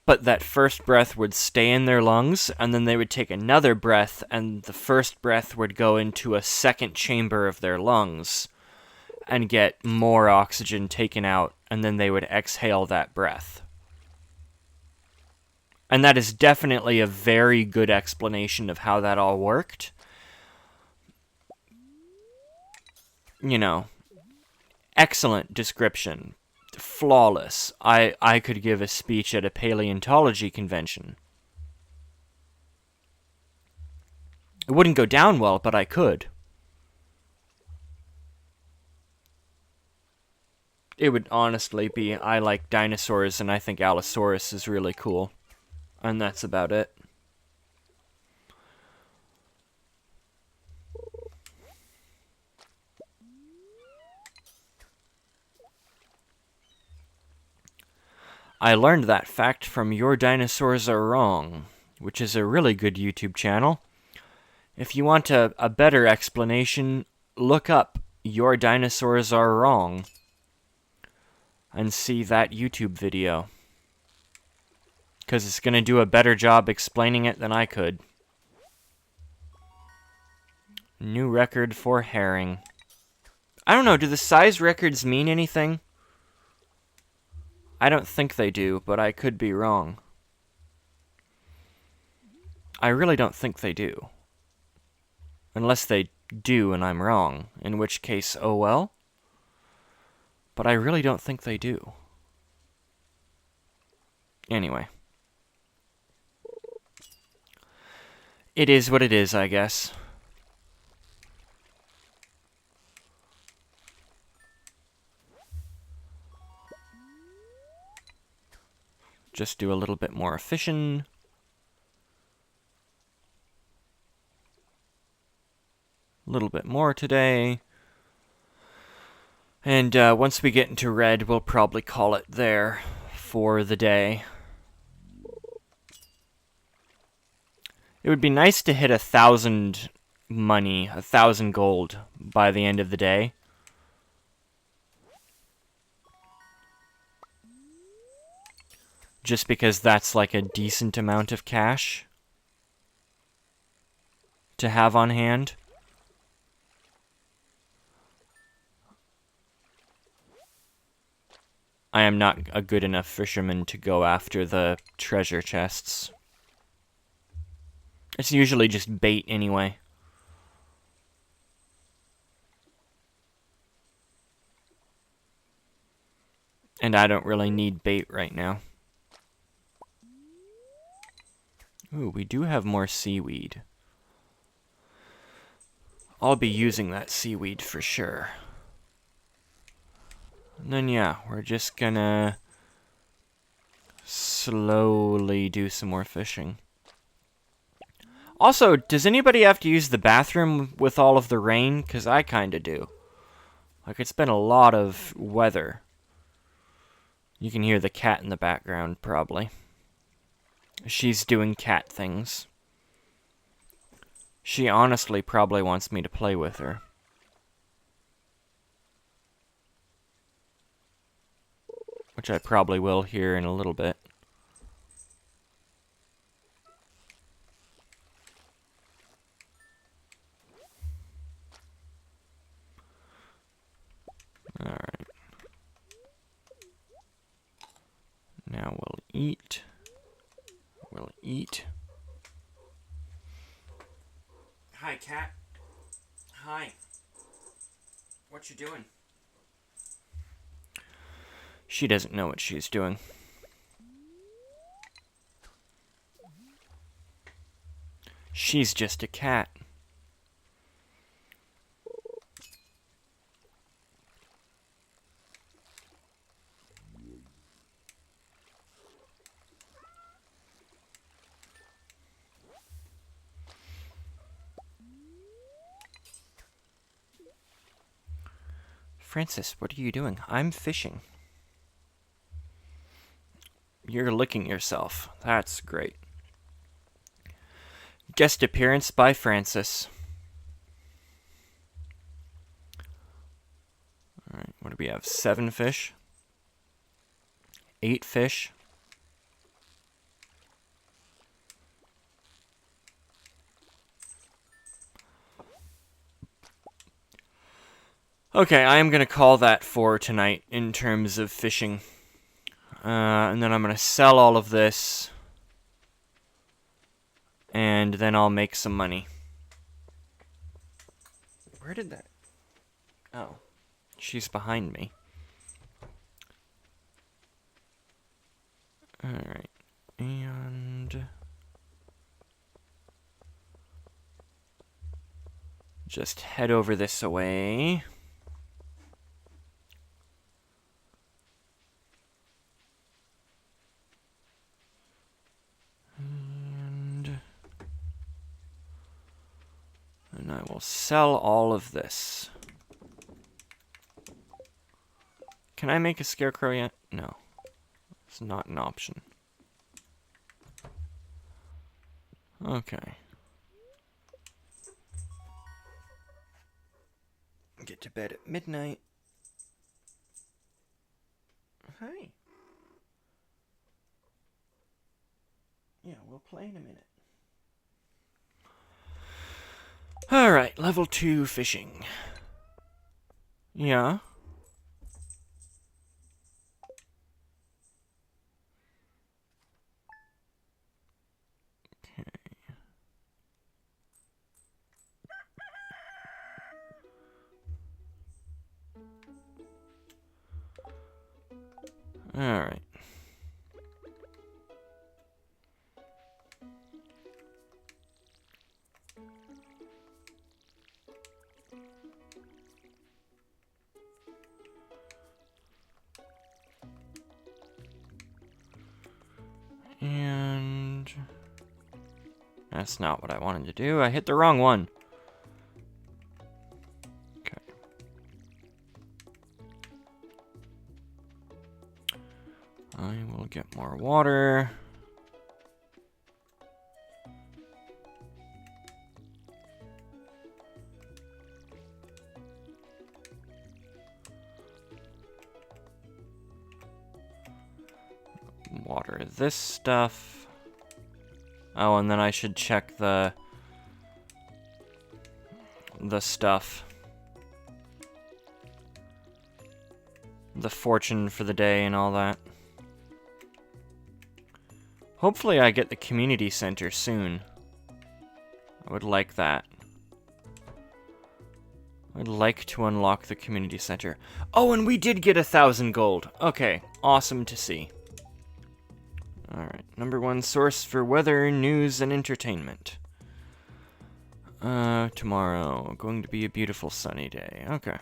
but that first breath would stay in their lungs, and then they would take another breath, and the first breath would go into a second chamber of their lungs and get more oxygen taken out, and then they would exhale that breath. And that is definitely a very good explanation of how that all worked. You know, excellent description. Flawless. I could give a speech at a paleontology convention. It wouldn't go down well, but I could. It would honestly be, I like dinosaurs and I think Allosaurus is really cool. And that's about it. I learned that fact from Your Dinosaurs Are Wrong, which is a really good YouTube channel. If you want a better explanation, look up Your Dinosaurs Are Wrong and see that YouTube video. Because it's going to do a better job explaining it than I could. New record for herring. I don't know, do the size records mean anything? I don't think they do, but I could be wrong. I really don't think they do. Unless they do and I'm wrong, in which case, oh well. But I really don't think they do. Anyway. It is what it is, I guess. Just do a little bit more fishing. A little bit more today. And once we get into red, we'll probably call it there for the day. It would be nice to hit 1,000 money, 1,000 gold by the end of the day. Just because that's like a decent amount of cash to have on hand. I am not a good enough fisherman to go after the treasure chests. It's usually just bait anyway. And I don't really need bait right now. Ooh, we do have more seaweed. I'll be using that seaweed for sure. And then yeah, we're just gonna slowly do some more fishing. Also, does anybody have to use the bathroom with all of the rain? Because I kinda do. Like, it's been a lot of weather. You can hear the cat in the background, probably. She's doing cat things. She honestly probably wants me to play with her. which I probably will here in a little bit. Alright. Now we'll eat. We'll eat. Hi, cat. Hi. What you doing? She doesn't know what she's doing. She's just a cat. Francis, what are you doing? I'm fishing. You're licking yourself. That's great. Guest appearance by Francis. Alright, what do we have? 7 fish? 8 fish? Okay, I am going to call that for tonight in terms of fishing. And then I'm going to sell all of this. And then I'll make some money. Where did that... Oh. She's behind me. Alright. And... just head over this way. And I will sell all of this. Can I make a scarecrow yet? No. It's not an option. Okay. Get to bed at midnight. Hi. Yeah, we'll play in a minute. Alright, level 2 fishing. Yeah. Okay. Alright. And that's not what I wanted to do. I hit the wrong one. Okay. I will get more water. Water this stuff. Oh, and then I should check the stuff. The fortune for the day and all that. Hopefully I get the community center soon. I would like that. I'd like to unlock the community center. Oh, and we did get 1,000 gold. Okay, awesome to see. Alright, number 1 source for weather, news, and entertainment. Tomorrow, going to be a beautiful sunny day. Okay.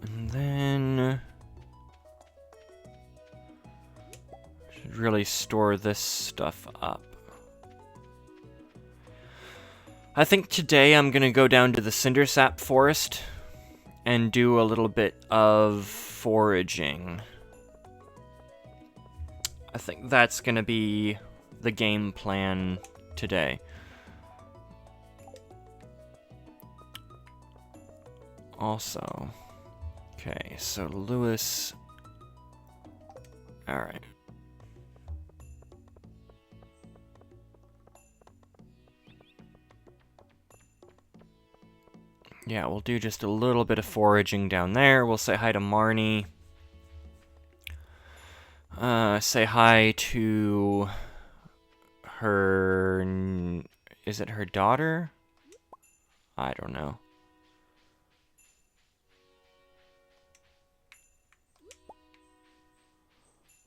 And then... should really store this stuff up. I think today I'm gonna go down to the Cindersap Forest and do a little bit of foraging. I think that's gonna be the game plan today. Also, okay, so Lewis. All right. Yeah, we'll do just a little bit of foraging down there. We'll say hi to Marnie. Say hi to her... Is it her daughter? I don't know.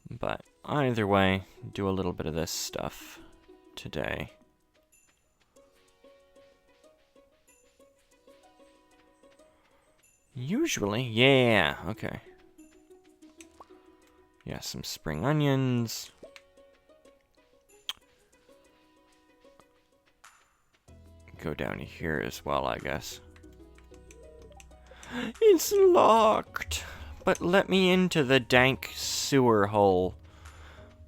But either way, do a little bit of this stuff today. Usually, yeah, okay. Yeah, some spring onions. Go down here as well, I guess. It's locked. But let me into the dank sewer hole.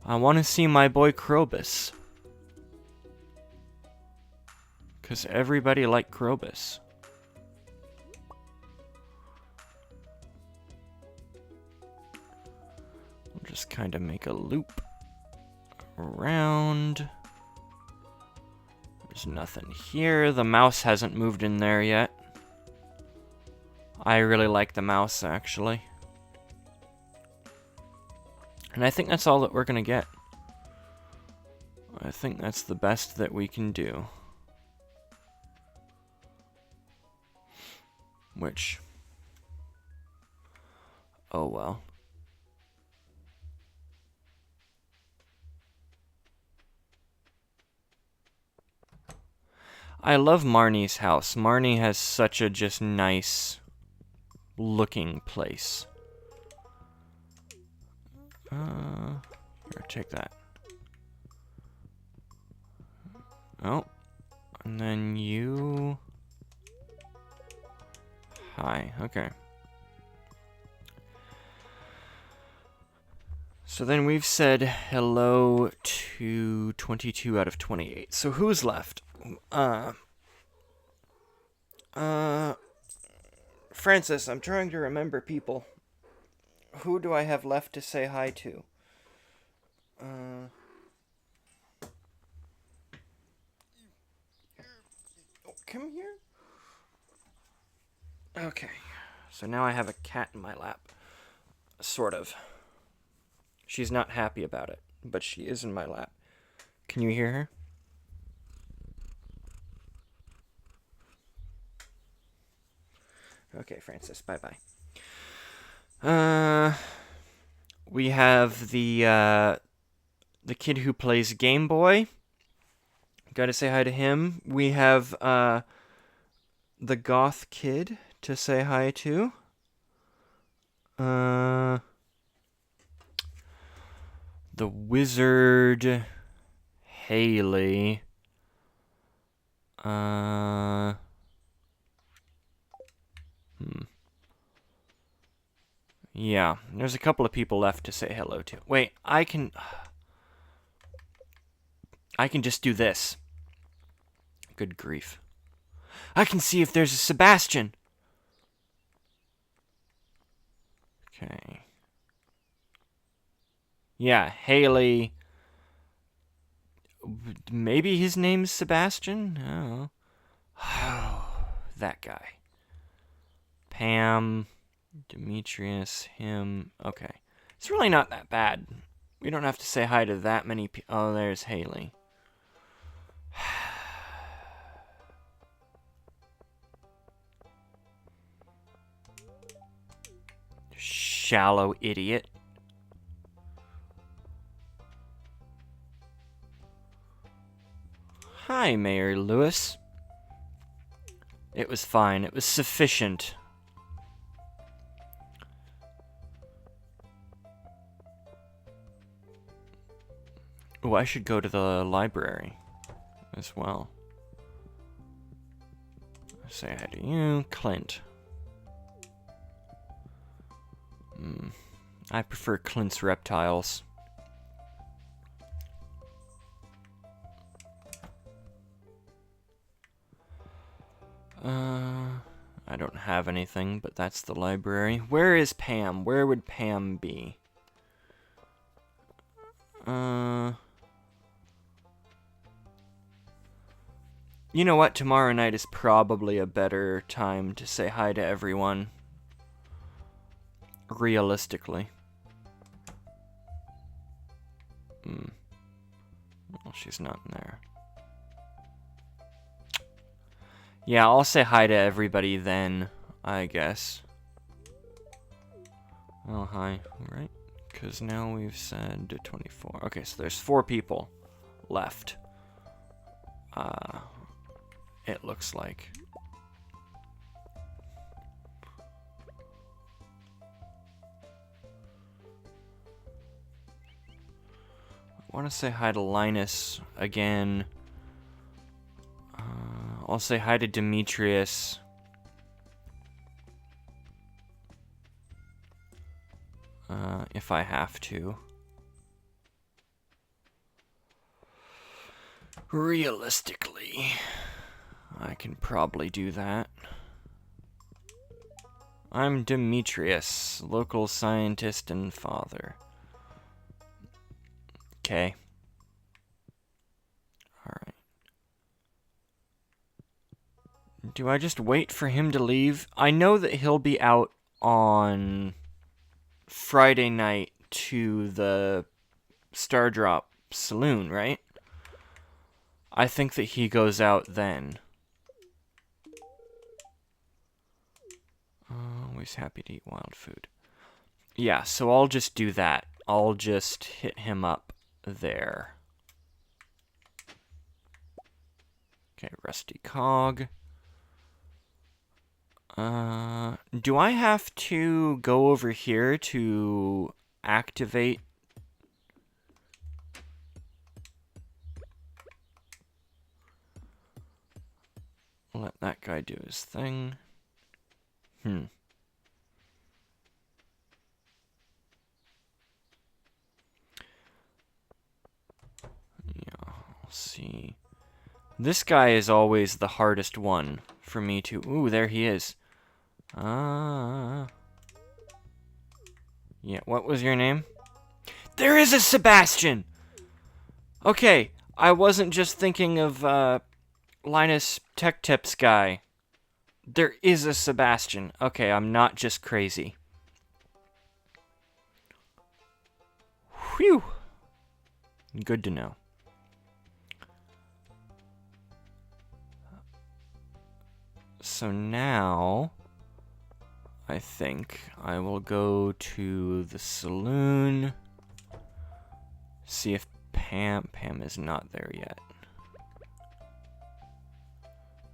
I want to see my boy Krobus. 'Cause everybody liked Krobus. We'll just kind of make a loop around. There's nothing here. The mouse hasn't moved in there yet. I really like the mouse, actually. And I think that's all that we're gonna get. I think that's the best that we can do. Which... oh well. I love Marnie's house. Marnie has such a just nice looking place. Here, take that. Oh, and then you... hi, okay. So then we've said hello to 22 out of 28. So who's left? Francis, I'm trying to remember people. Who do I have left to say hi to? Oh, come here. Okay. So now I have a cat in my lap. Sort of. She's not happy about it, but she is in my lap. Can you hear her? Okay, Francis, bye-bye. We have the kid who plays Game Boy. Gotta say hi to him. We have, the goth kid to say hi to. The wizard, Haley. Yeah, there's a couple of people left to say hello to. Wait, I can just do this. Good grief. I can see if there's a Sebastian. Okay. Yeah, Haley. Maybe his name's Sebastian? Oh. That guy. Pam, Demetrius, him. Okay. It's really not that bad. We don't have to say hi to that many people. Oh, there's Haley. Shallow idiot. Hi, Mayor Lewis. It was fine. It was sufficient. Oh, I should go to the library as well. Say hi to you, Clint. I prefer Clint's reptiles. I don't have anything, but that's the library. Where is Pam? Where would Pam be? You know what? Tomorrow night is probably a better time to say hi to everyone. Realistically. Well, she's not in there. Yeah, I'll say hi to everybody then, I guess. Oh, hi. Right? Because now we've said 24. Okay, so there's 4 people left. It looks like. I want to say hi to Linus again. I'll say hi to Demetrius. If I have to. Realistically, I can probably do that. I'm Demetrius, local scientist and father. Okay. Alright. Do I just wait for him to leave? I know that he'll be out on Friday night to the Stardrop Saloon, right? I think that he goes out then. Always happy to eat wild food. Yeah, so I'll just do that. I'll just hit him up there. Okay, Rusty Cog. Do I have to go over here to activate? Let that guy do his thing. Yeah, I'll see. This guy is always the hardest one for me to... Ooh, there he is. Yeah, what was your name? There is a Sebastian! Okay, I wasn't just thinking of, Linus Tech Tips guy. There is a Sebastian. Okay, I'm not just crazy. Whew. Good to know. So now, I think I will go to the saloon. See if Pam is not there yet.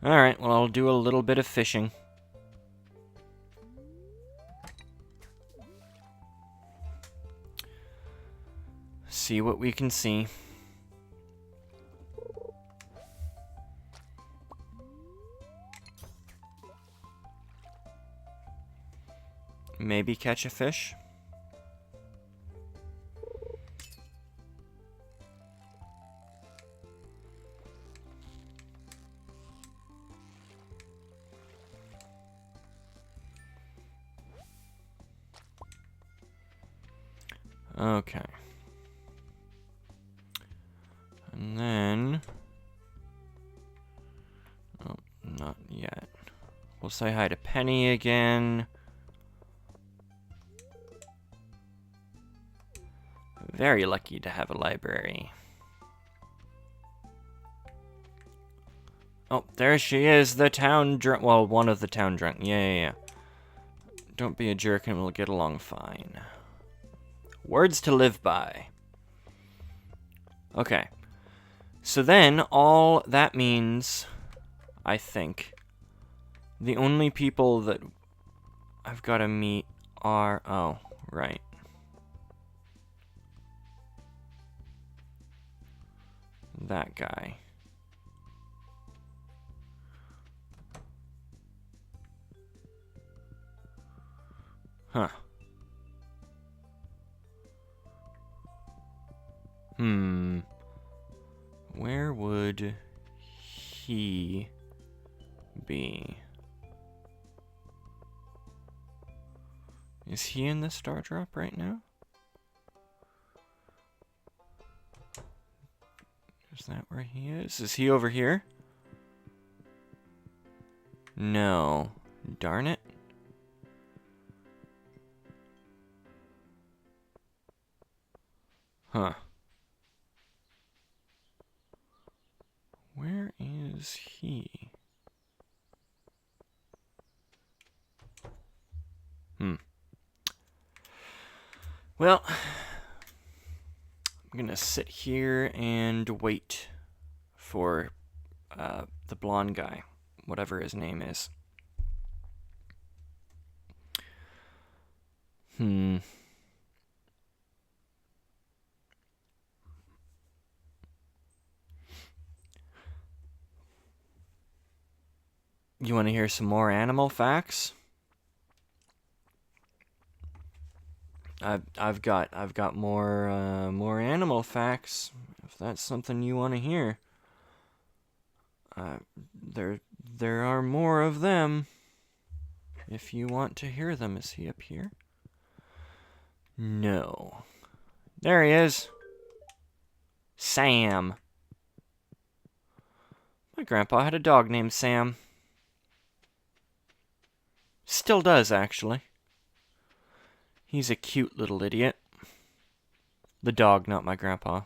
Alright, well, I'll do a little bit of fishing. See what we can see. Maybe catch a fish. Okay. And then... Oh, not yet. We'll say hi to Penny again. Very lucky to have a library. Oh, there she is, the town drunk. Well, one of the town drunk. Yeah. Don't be a jerk and we'll get along fine. Words to live by. Okay. So then, all that means, I think, the only people that I've got to meet are... Oh, right. That guy. Huh. Where would he be? Is he in the star drop right now? Is that where he is? Is he over here? No. Darn it. Huh. Where is he? Well, I'm gonna sit here and wait for the blonde guy, whatever his name is. You want to hear some more animal facts? I've got more animal facts. If that's something you want to hear, there are more of them. If you want to hear them, is he up here? No. There he is. Sam. My grandpa had a dog named Sam. Still does, actually. He's a cute little idiot. The dog, not my grandpa.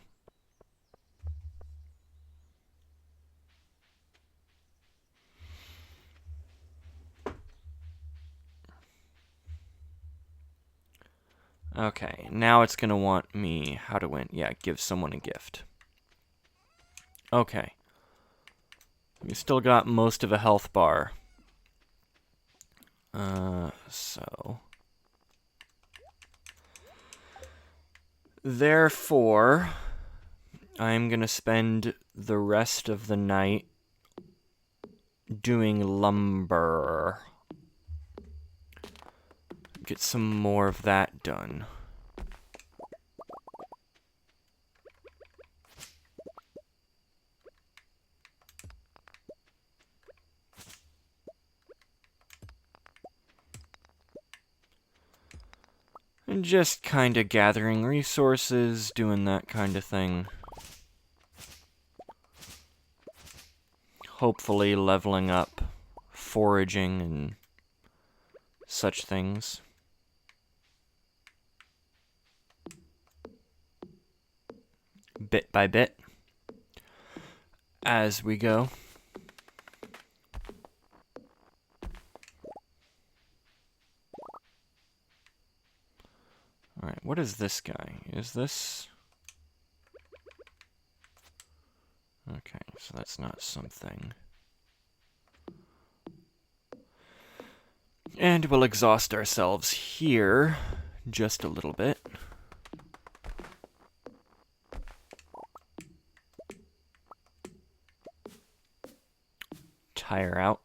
Okay, now it's gonna want me how to win. Yeah, give someone a gift. Okay. We still got most of a health bar. So... Therefore, I'm gonna spend the rest of the night doing lumber. Get some more of that done. And just kind of gathering resources, doing that kind of thing. Hopefully leveling up, foraging, and such things. Bit by bit. As we go. Alright, what is this guy? Is this... Okay, so that's not something. And we'll exhaust ourselves here just a little bit. Tire out.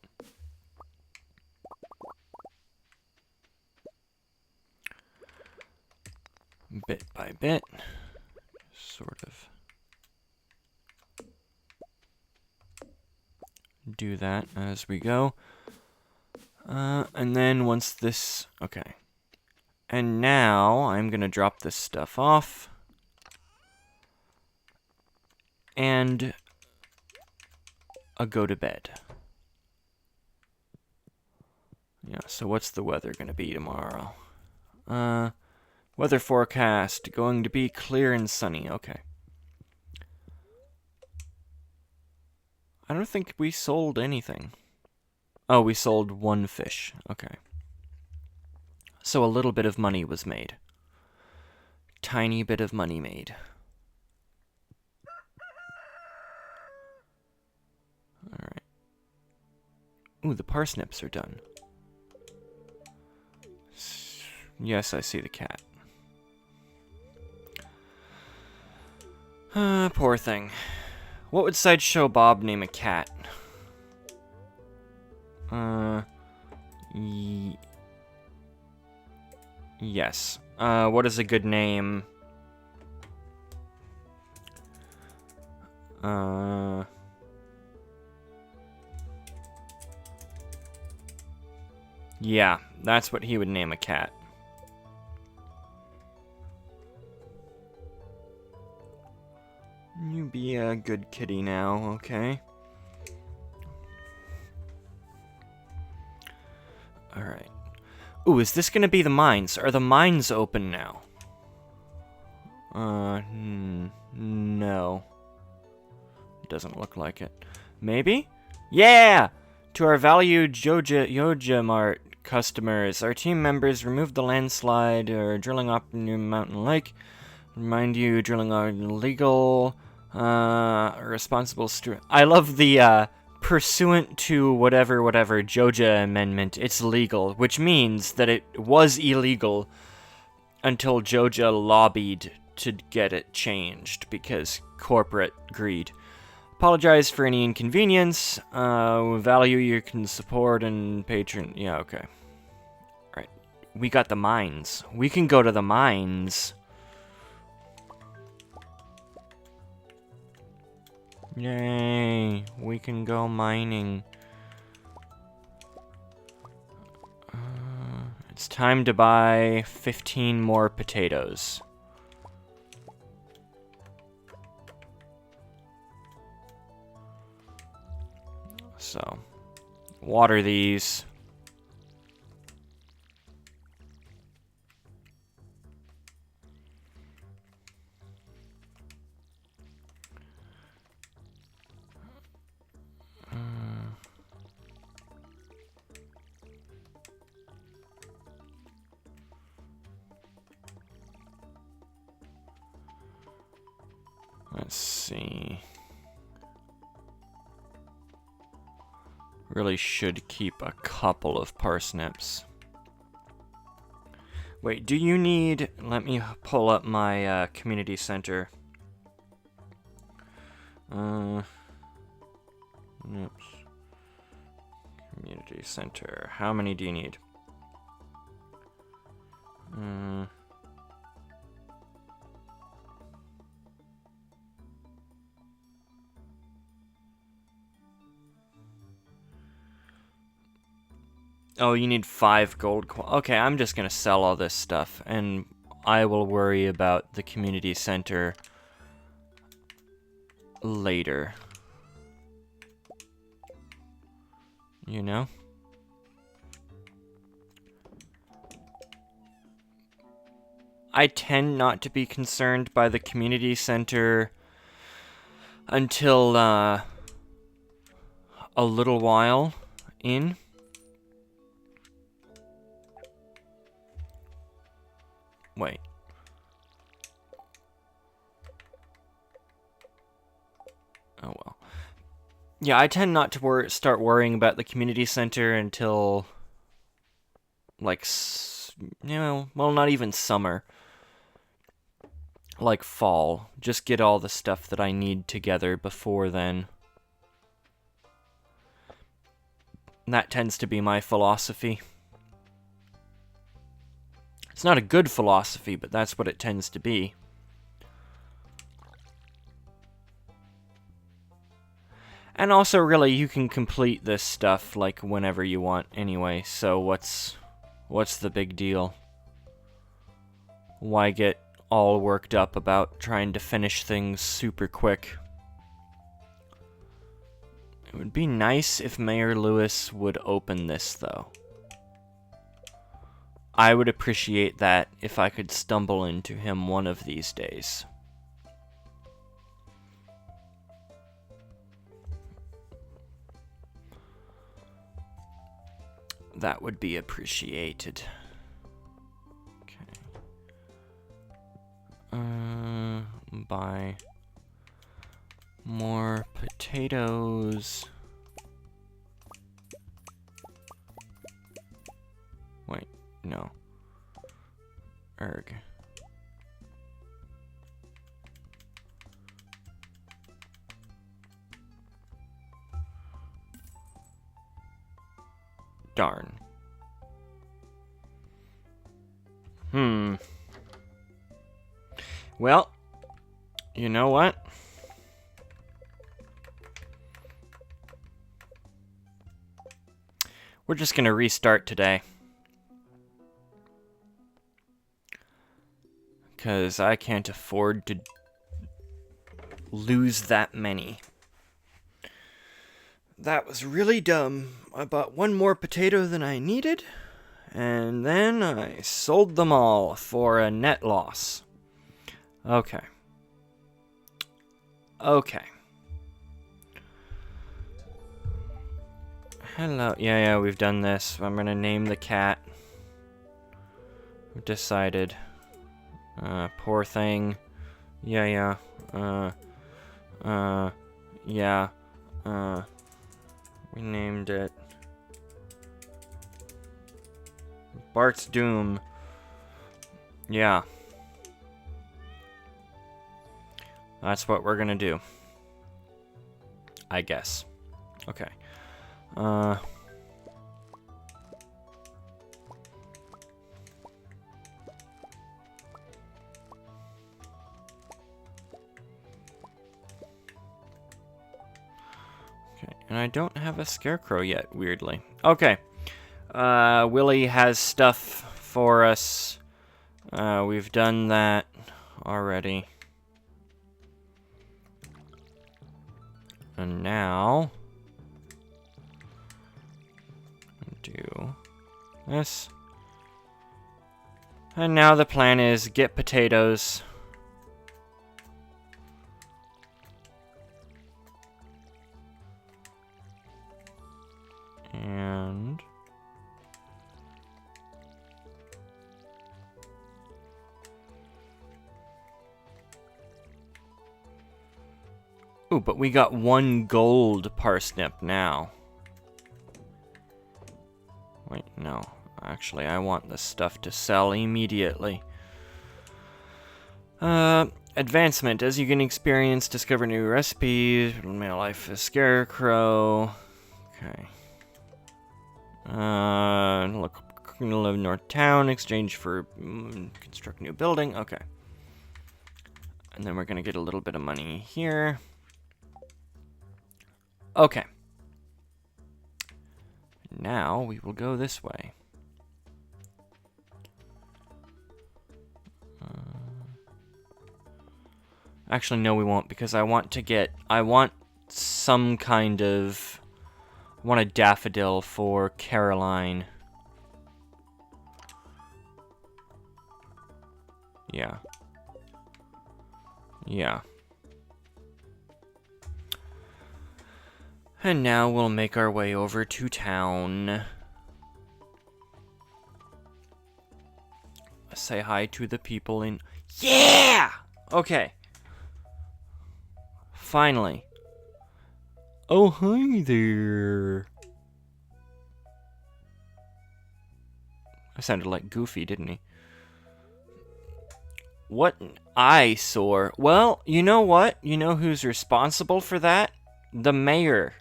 Bit by bit, sort of do that as we go. And then once this, okay. And now I'm gonna drop this stuff off. And go to bed. Yeah, so what's the weather gonna be tomorrow? Weather forecast, going to be clear and sunny. Okay. I don't think we sold anything. Oh, we sold one fish. Okay. So a little bit of money was made. Tiny bit of money made. Alright. Ooh, the parsnips are done. Yes, I see the cat. Poor thing. What would Sideshow Bob name a cat? Yes. What is a good name? Yeah, that's what he would name a cat. You be a good kitty now, okay? Alright. Ooh, is this gonna be the mines? Are the mines open now? No. It doesn't look like it. Maybe? Yeah! To our valued Yoja Mart customers, our team members removed the landslide or drilling up New Mountain Lake. Remind you, drilling are illegal. Responsible I love the, pursuant to whatever Joja amendment, it's legal, which means that it was illegal until Joja lobbied to get it changed because corporate greed. Apologize for any inconvenience. We value your support and patron. Yeah, okay. Alright. We got the mines. We can go to the mines. Yay. We can go mining. It's time to buy 15 more potatoes. So, water these. Let's see. Really should keep a couple of parsnips. Wait, do you need... Let me pull up my community center. Oops. Community center. How many do you need? Oh, you need 5 gold. Okay, I'm just gonna sell all this stuff, and I will worry about the community center later. You know? I tend not to be concerned by the community center until a little while in. Wait. Oh well. Yeah, I tend not to start worrying about the community center until, like, well, not even summer. Like fall. Just get all the stuff that I need together before then. And that tends to be my philosophy. It's not a good philosophy, but that's what it tends to be. And also, really, you can complete this stuff, like, whenever you want anyway, so what's the big deal? Why get all worked up about trying to finish things super quick? It would be nice if Mayor Lewis would open this, though. I would appreciate that if I could stumble into him one of these days. That would be appreciated. Okay. Buy more potatoes. Wait, no. Erg. Darn. Well, you know what? We're just gonna restart today. 'Cause I can't afford to lose that many. That was really dumb. I bought one more potato than I needed, and then I sold them all for a net loss. Okay. Okay. Hello. Yeah, we've done this. I'm gonna name the cat. We've decided. Poor thing. Yeah. We named it Bart's Doom. Yeah. That's what we're gonna do. I guess. Okay. Okay, and I don't have a scarecrow yet, weirdly. Okay. Willie has stuff for us. We've done that already. And now do this. And now the plan is get potatoes. And ooh, but we got 1 gold parsnip now. Wait, no. Actually, I want this stuff to sell immediately. Advancement. As you gain experience, discover new recipes. My life is scarecrow. Okay. Look, live in North Town. Exchange for construct new building. Okay. And then we're gonna get a little bit of money here. Okay. Now we will go this way. Actually, no, we won't, because I want some kind of, I want a daffodil for Caroline. Yeah. And now we'll make our way over to town. Say hi to the people in... Yeah! Okay. Finally. Oh, hi there. I sounded like Goofy, didn't he? What an eyesore. Well, you know what? You know who's responsible for that? The mayor.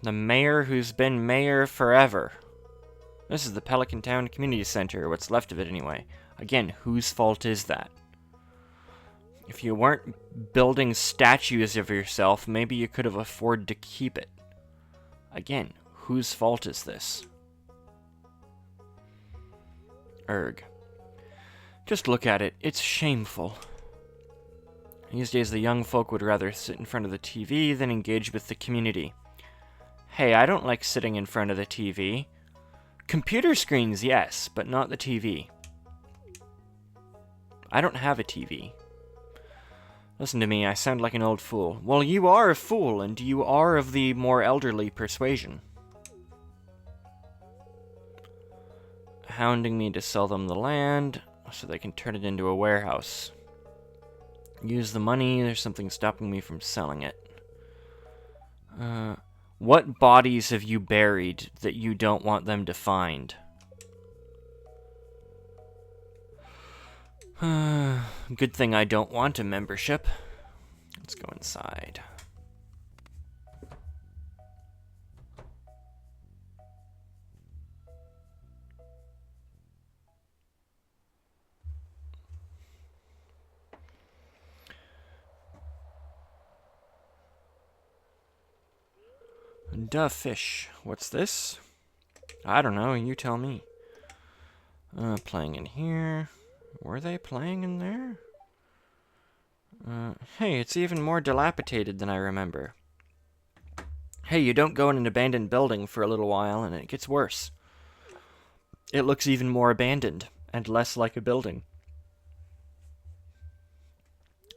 The mayor who's been mayor forever. This is the Pelican Town Community Center, what's left of it anyway. Again, whose fault is that? If you weren't building statues of yourself, maybe you could have afforded to keep it. Again, whose fault is this? Erg. Just look at it. It's shameful. These days, the young folk would rather sit in front of the TV than engage with the community. Hey, I don't like sitting in front of the TV. Computer screens, yes, but not the TV. I don't have a TV. Listen to me, I sound like an old fool. Well, you are a fool, and you are of the more elderly persuasion. Hounding me to sell them the land, so they can turn it into a warehouse. Use the money, there's something stopping me from selling it. What bodies have you buried that you don't want them to find? Good thing I don't want a membership. Let's go inside. Duh fish. What's this? I don't know, you tell me. Playing in here. Were they playing in there? Hey, it's even more dilapidated than I remember. Hey, you don't go in an abandoned building for a little while and it gets worse. It looks even more abandoned and less like a building.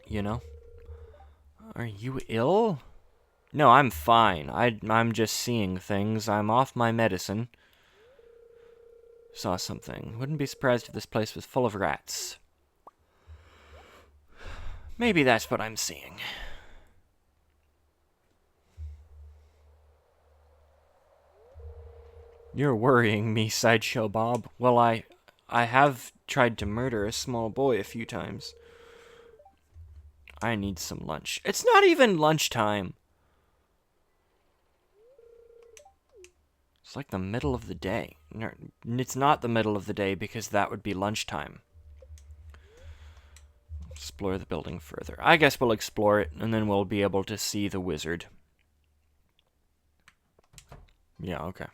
You know? Are you ill? No, I'm fine. I'm just seeing things. I'm off my medicine. Saw something. Wouldn't be surprised if this place was full of rats. Maybe that's what I'm seeing. You're worrying me, Sideshow Bob. Well, I have tried to murder a small boy a few times. I need some lunch. It's not even lunchtime. It's like the middle of the day. No, it's not the middle of the day because that would be lunchtime. Explore the building further. I guess we'll explore it, and then we'll be able to see the wizard. Yeah, okay.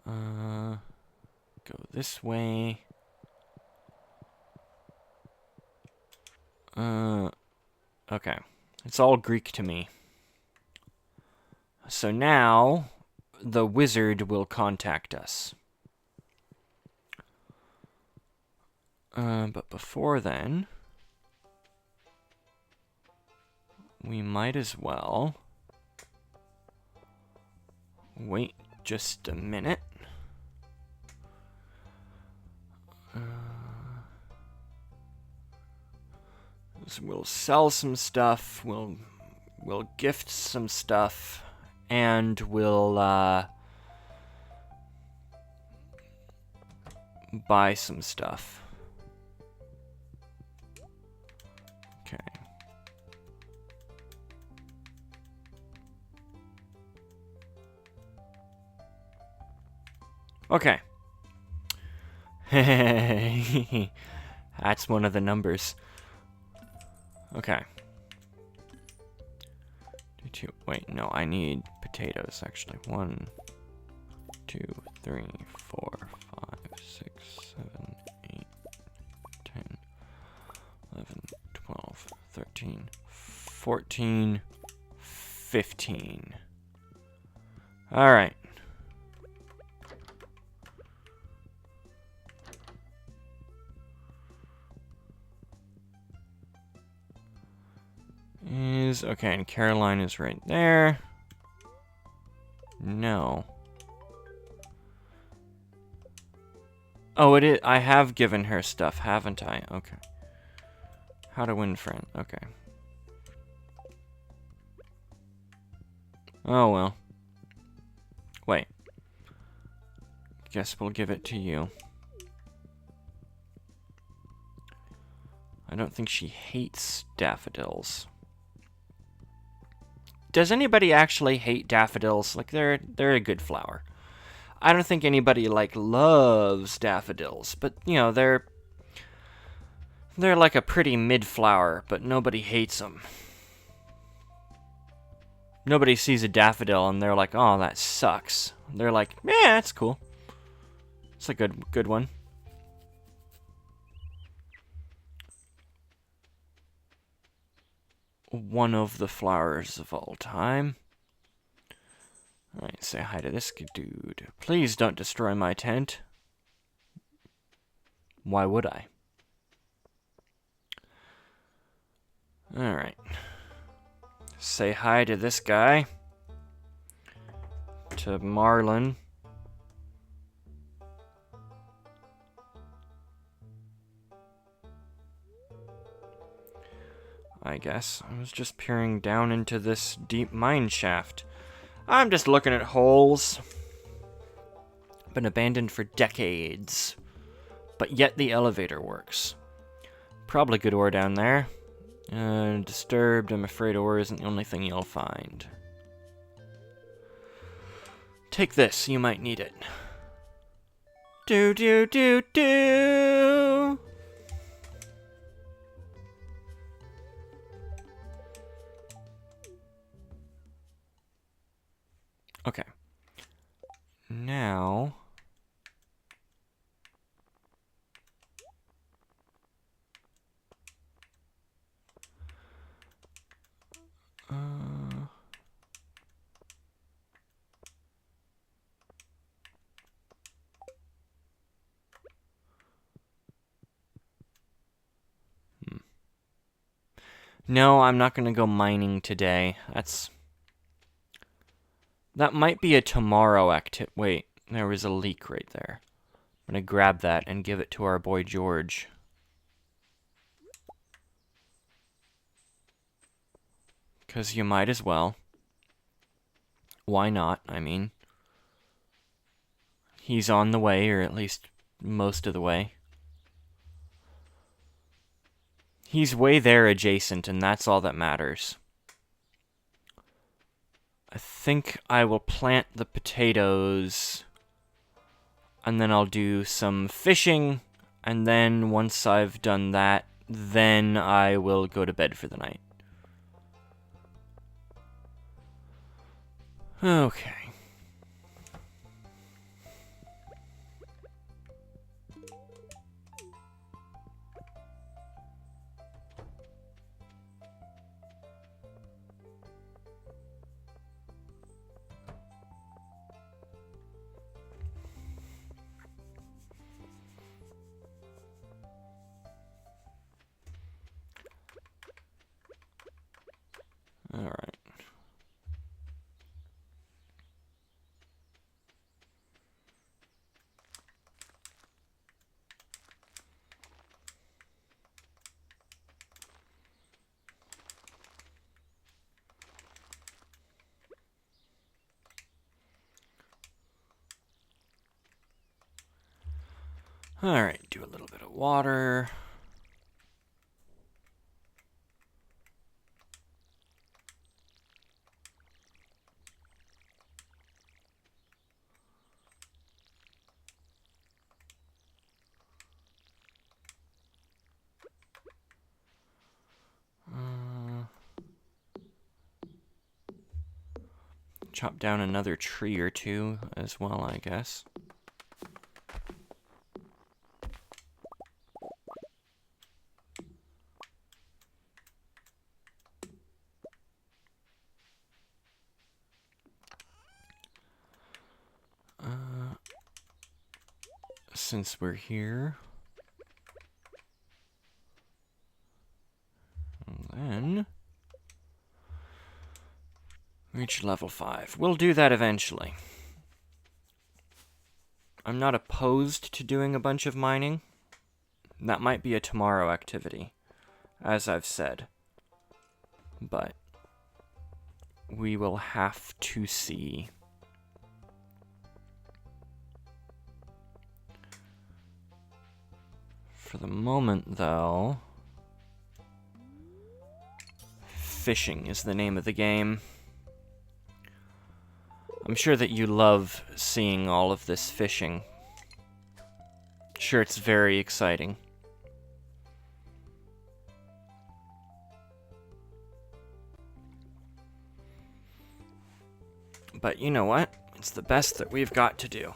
Go this way. Okay. It's all Greek to me. So now, the wizard will contact us. But before then, we might as well wait just a minute. We'll sell some stuff, we'll gift some stuff, and we'll buy some stuff. Okay. Okay. That's one of the numbers. Okay. Wait, no, I need potatoes, actually. 1, 2, 3, 4, 5, 6, 7, 8, 10, 11, 12, 13, 14, 15. Alright. Okay, and Caroline is right there. No. Oh, it is. I have given her stuff, haven't I? Okay. How to win friend. Okay. Oh, well. Wait. Guess we'll give it to you. I don't think she hates daffodils. Does anybody actually hate daffodils? Like, they're a good flower. I don't think anybody, like, loves daffodils, but, you know, they're like a pretty mid-flower, but nobody hates them. Nobody sees a daffodil and they're like, oh, that sucks. They're like, yeah, that's cool. It's a good one. One of the flowers of all time. Alright, say hi to this dude. Please don't destroy my tent. Why would I? Alright. Say hi to this guy. To Marlin. I guess. I was just peering down into this deep mine shaft. I'm just looking at holes. Been abandoned for decades. But yet the elevator works. Probably good ore down there. Disturbed, I'm afraid ore isn't the only thing you'll find. Take this, you might need it. Do. Okay. Now... No, I'm not gonna go mining today. That might be a tomorrow wait, there was a leak right there. I'm gonna grab that and give it to our boy George. Because you might as well. Why not? I mean, he's on the way, or at least most of the way. He's way there adjacent, and that's all that matters. I think I will plant the potatoes, and then I'll do some fishing, and then once I've done that, then I will go to bed for the night. Okay. All right. All right, do a little bit of water. Chop down another tree or two as well, I guess. Since we're here. And then reach level 5. We'll do that eventually. I'm not opposed to doing a bunch of mining. That might be a tomorrow activity, as I've said. But we will have to see. For the moment, though, fishing is the name of the game. I'm sure that you love seeing all of this fishing. Sure, it's very exciting. But you know what? It's the best that we've got to do.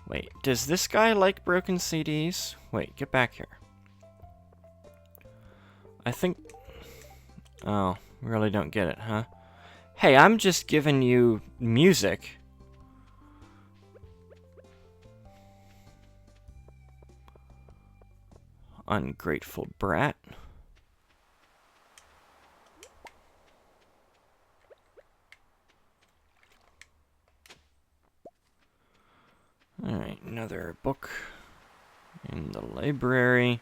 Wait, does this guy like broken CDs? Wait, get back here. I think... Oh, really don't get it, huh? Hey, I'm just giving you music. Ungrateful brat. Alright, another book in the library,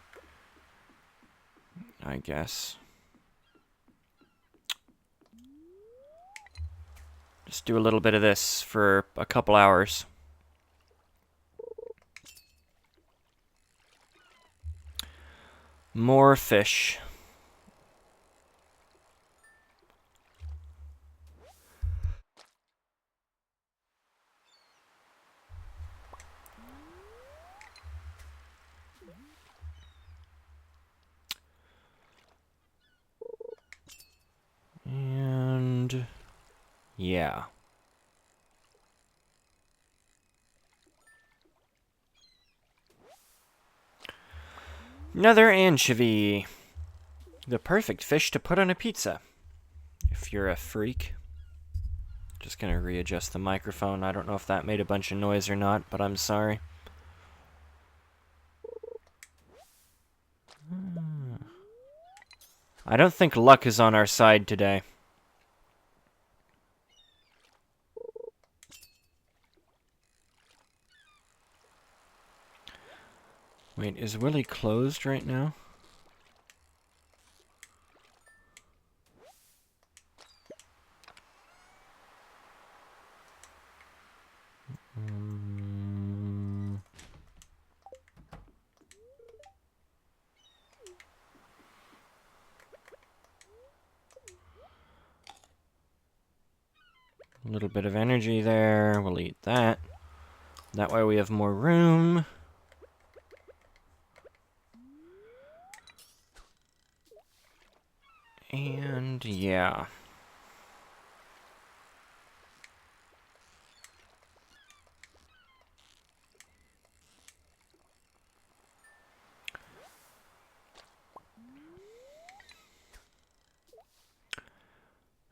I guess. Just do a little bit of this for a couple hours. More fish. And yeah. Another anchovy. The perfect fish to put on a pizza. If you're a freak. Just gonna readjust the microphone. I don't know if that made a bunch of noise or not, but I'm sorry. I don't think luck is on our side today. Wait, is Willie closed right now? A little bit of energy there. We'll eat that. That way we have more room. And yeah.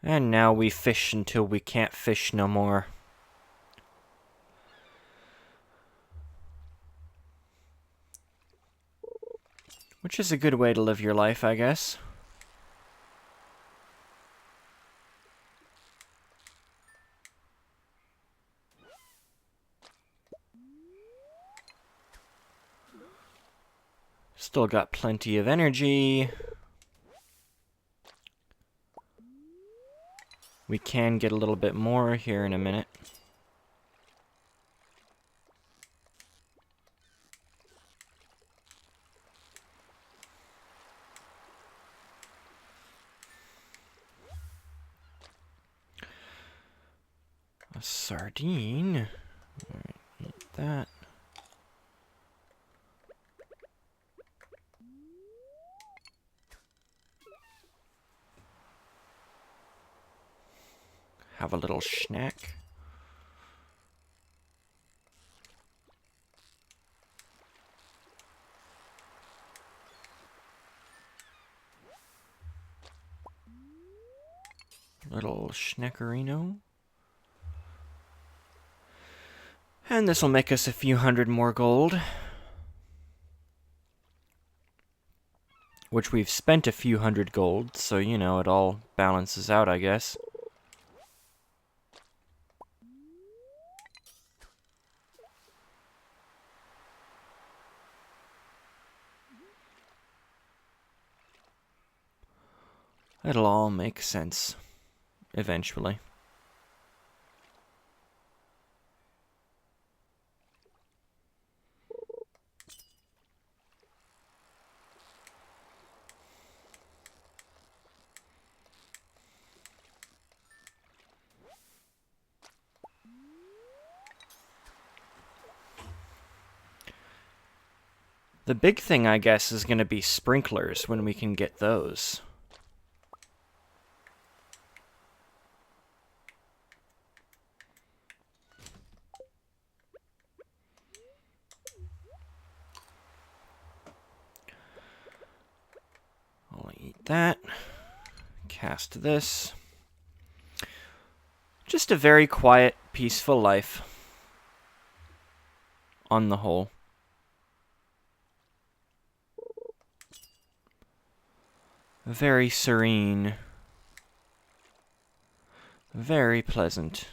And now we fish until we can't fish no more. Which is a good way to live your life, I guess. Still got plenty of energy. We can get a little bit more here in a minute. A sardine. Alright, eat that. Have a little snack. Little snackerino. And this will make us a few hundred more gold. Which we've spent a few hundred gold, so you know, it all balances out, I guess. It'll all make sense, eventually. The big thing, I guess, is going to be sprinklers when we can get those. I'll eat that. Cast this. Just a very quiet, peaceful life. On the whole. Very serene. Very pleasant.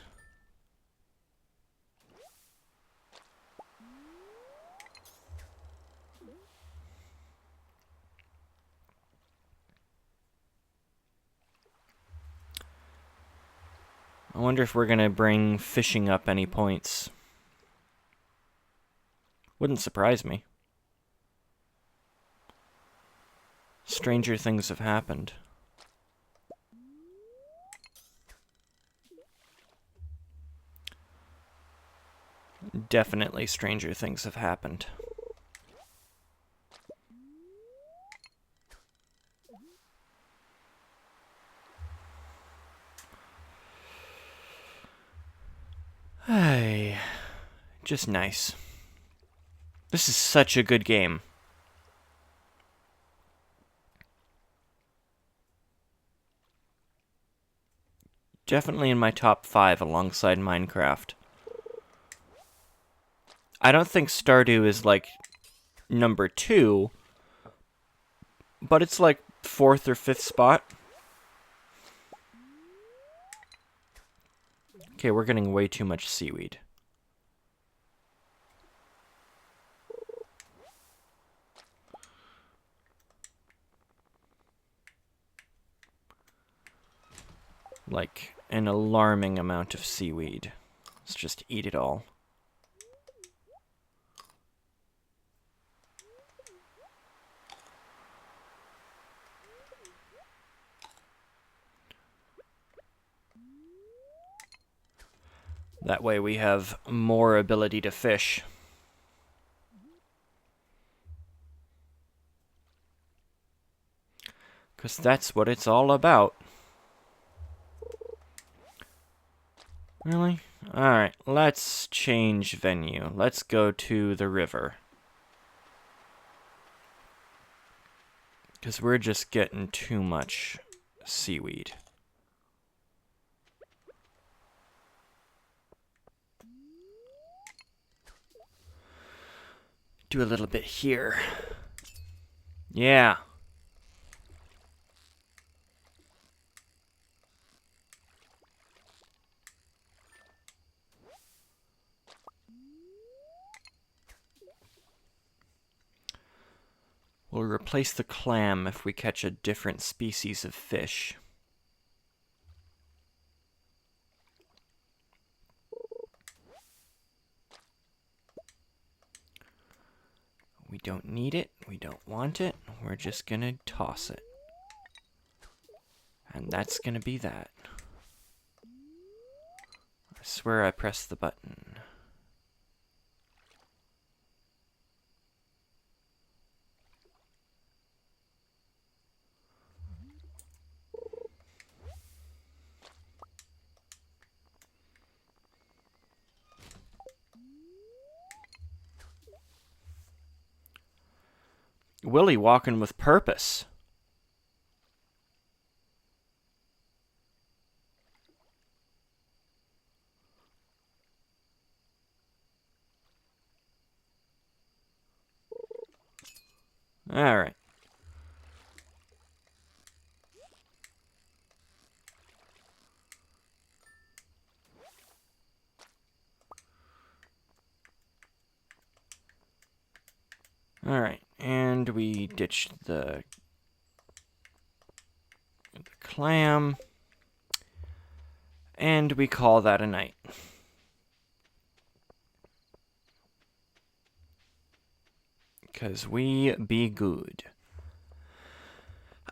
I wonder if we're going to bring fishing up any points. Wouldn't surprise me. Stranger things have happened. Definitely stranger things have happened. Hey, just nice. This is such a good game. Definitely in my top 5 alongside Minecraft. I don't think Stardew is like number 2, but it's like 4th or 5th spot. Okay, we're getting way too much seaweed. Like, an alarming amount of seaweed. Let's just eat it all. That way we have more ability to fish. Because that's what it's all about. Really? Alright, let's change venue. Let's go to the river. Because we're just getting too much seaweed. Do a little bit here. Yeah. We'll replace the clam if we catch a different species of fish. We don't need it. We don't want it. We're just gonna toss it. And that's gonna be that. I swear I pressed the button. Willie walking with purpose. Alright. Alright, and we ditched the clam. And we call that a night. Because we be good.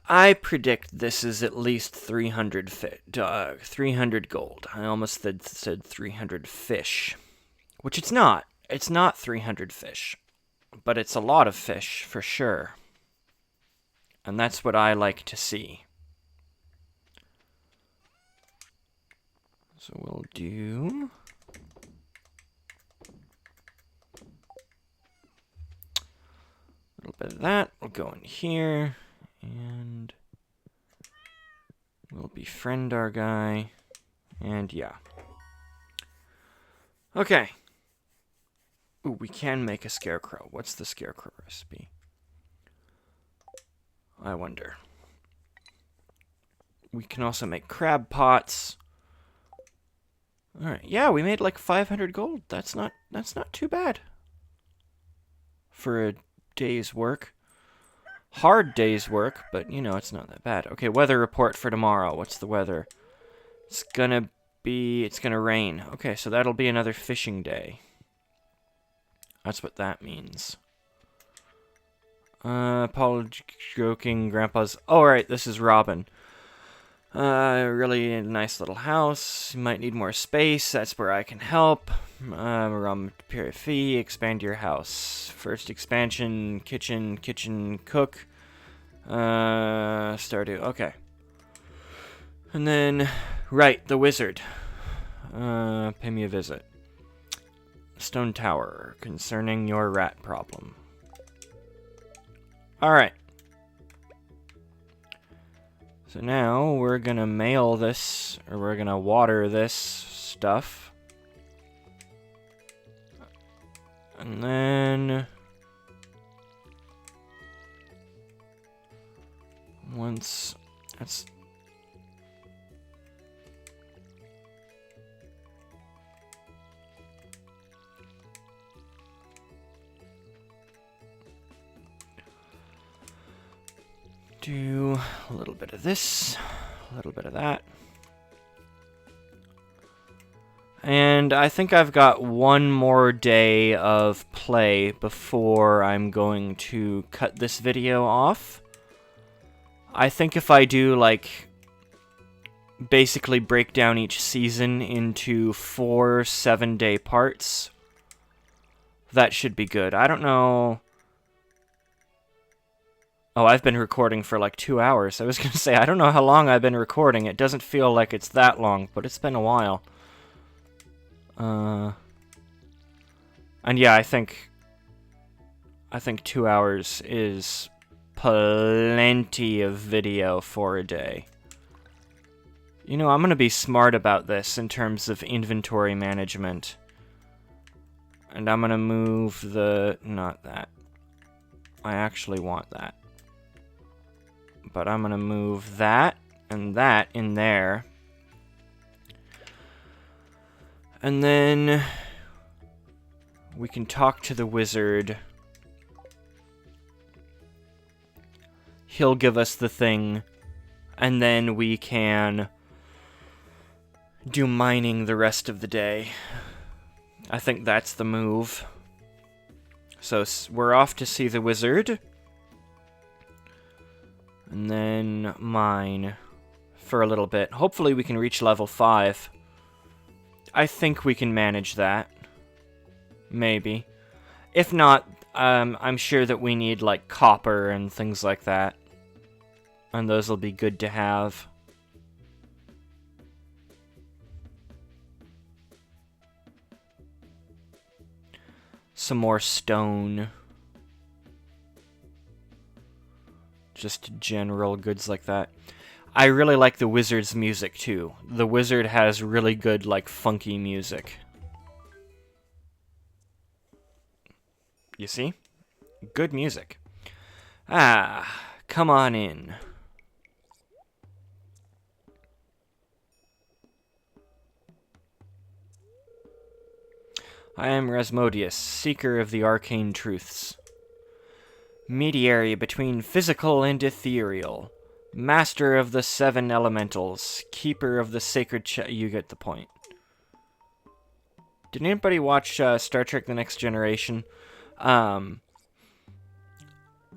I predict this is at least 300 300 gold. I almost said 300 fish. Which it's not. It's not 300 fish. But it's a lot of fish, for sure. And that's what I like to see. So we'll do... a little bit of that. We'll go in here. And... we'll befriend our guy. And yeah. Okay. Ooh, we can make a scarecrow. What's the scarecrow recipe? I wonder. We can also make crab pots. Alright, yeah, we made like 500 gold. That's not too bad. For a day's work. Hard day's work, but you know, it's not that bad. Okay, weather report for tomorrow. What's the weather? It's gonna rain. Okay, so that'll be another fishing day. That's what that means. Paul joking, Grandpa's... oh, right, this is Robin. Really nice little house. You might need more space. That's where I can help. Repair fee. Expand your house. First expansion. Kitchen. Cook. Stardew. Okay. And then, right, the wizard. Pay me a visit. Stone Tower. Concerning your rat problem. Alright. So now we're gonna mail this, or we're gonna water this stuff. And then... once. That's... do a little bit of this, a little bit of that. And I think I've got one more day of play before I'm going to cut this video off. I think if I do, like, basically break down each season into 4 7-day parts, that should be good. I don't know... Oh, I've been recording for like 2 hours. I was going to say, I don't know how long I've been recording. It doesn't feel like it's that long, but it's been a while. And yeah, I think 2 hours is plenty of video for a day. You know, I'm going to be smart about this in terms of inventory management. And I'm going to move the... not that. I actually want that. But I'm going to move that and that in there. And then we can talk to the wizard. He'll give us the thing. And then we can do mining the rest of the day. I think that's the move. So we're off to see the wizard. And then mine for a little bit. Hopefully we can reach level 5. I think we can manage that. Maybe. If not, I'm sure that we need, like, copper and things like that. And those will be good to have. Some more stone. Just general goods like that. I really like the wizard's music, too. The wizard has really good, like, funky music. You see? Good music. Ah, come on in. I am Rasmodius, seeker of the arcane truths. Mediary between physical and ethereal. Master of the 7 elementals. Keeper of the sacred you get the point. Did anybody watch Star Trek The Next Generation?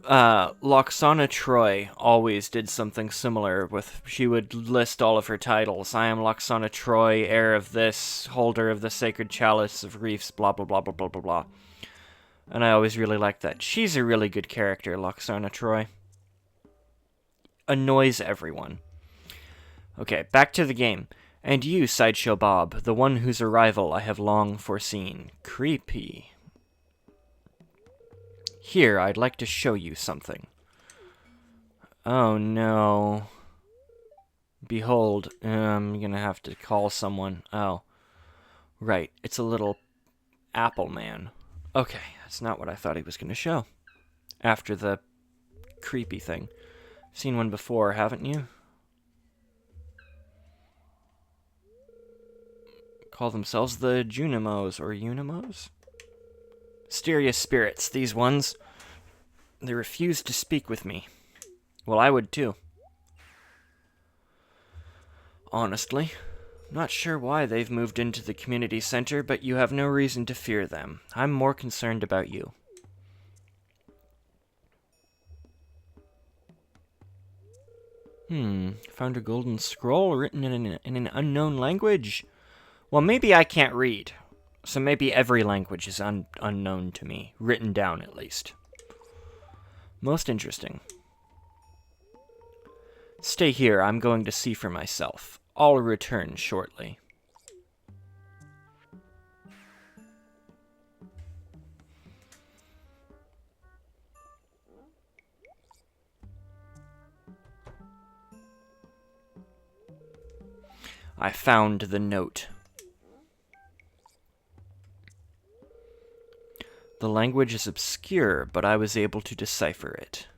Loxana Troy always did something similar with... She would list all of her titles. I am Loxana Troy, heir of this, holder of the sacred chalice of reefs, blah blah blah blah blah blah blah. And I always really liked that. She's a really good character, Loxana Troy. Annoys everyone. Okay, back to the game. And you, Sideshow Bob, the one whose arrival I have long foreseen. Creepy. Here, I'd like to show you something. Oh no. Behold, I'm gonna have to call someone. Oh. Right, it's a little apple man. Okay, that's not what I thought he was gonna show. After the creepy thing. I've seen one before, haven't you? Call themselves the Junimos, or Unimos? Mysterious spirits, these ones. They refuse to speak with me. Well, I would too. Honestly, not sure why they've moved into the community center, but you have no reason to fear them. I'm more concerned about you. Found a golden scroll written in an unknown language. Well, maybe I can't read. So maybe every language is unknown to me. Written down, at least. Most interesting. Stay here, I'm going to see for myself. I'll return shortly. I found the note. The language is obscure, but I was able to decipher it.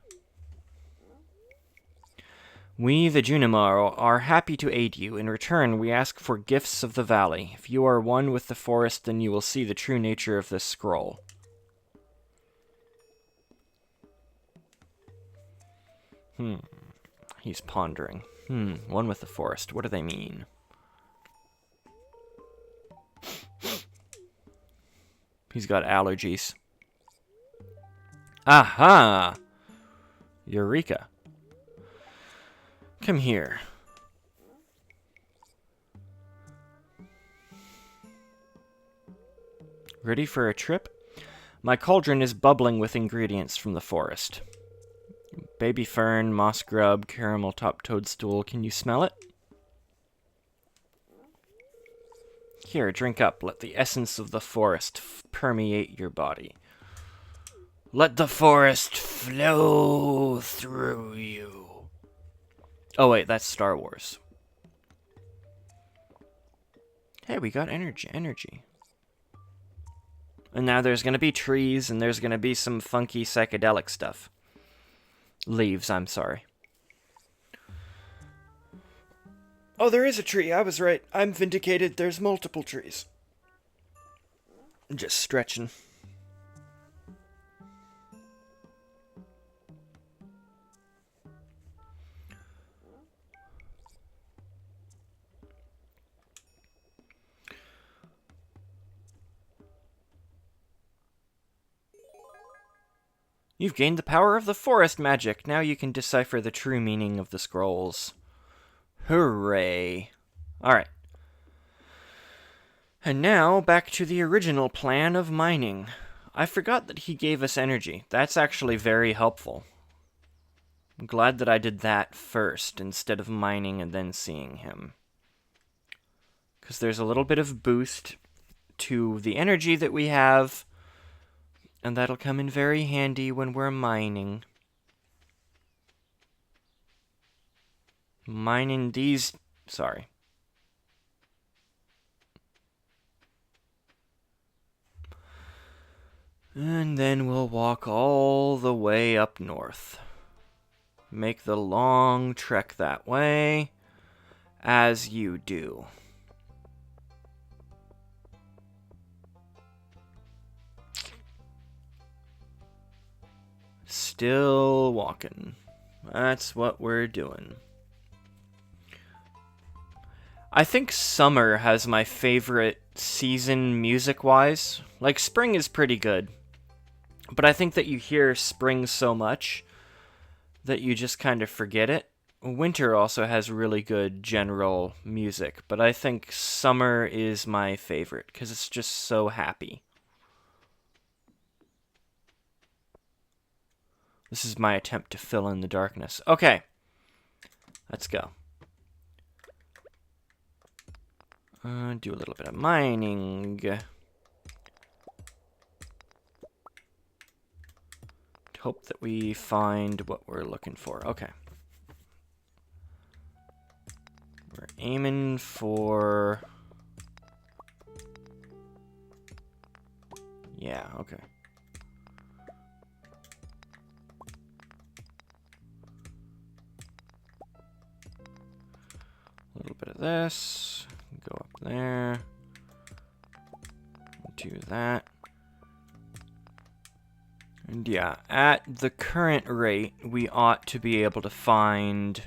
We, the Junimaro, are happy to aid you. In return, we ask for gifts of the valley. If you are one with the forest, then you will see the true nature of this scroll. He's pondering. One with the forest. What do they mean? He's got allergies. Aha! Eureka. Come here. Ready for a trip? My cauldron is bubbling with ingredients from the forest. Baby fern, moss grub, caramel top toadstool. Can you smell it? Here, drink up. Let the essence of the forest permeate your body. Let the forest flow through you. Oh wait, that's Star Wars. Hey, we got energy. And now there's gonna be trees, and there's gonna be some funky psychedelic stuff. Leaves, I'm sorry. Oh, there is a tree. I was right. I'm vindicated. There's multiple trees. I'm just stretching. You've gained the power of the forest magic. Now you can decipher the true meaning of the scrolls. Hooray. Alright. And now, back to the original plan of mining. I forgot that he gave us energy. That's actually very helpful. I'm glad that I did that first, instead of mining and then seeing him. Because there's a little bit of boost to the energy that we have, and that'll come in very handy when we're mining. Mining these... Sorry. And then we'll walk all the way up north. Make the long trek that way, as you do. Still walking. That's what we're doing. I think summer has my favorite season music-wise. Like, spring is pretty good. But I think that you hear spring so much that you just kind of forget it. Winter also has really good general music, but I think summer is my favorite because it's just so happy. This is my attempt to fill in the darkness. Okay, let's go. Do a little bit of mining. Hope that we find what we're looking for. Okay. We're aiming for... Yeah, okay. A little bit of this. Go up there. Do that. And yeah, at the current rate, we ought to be able to find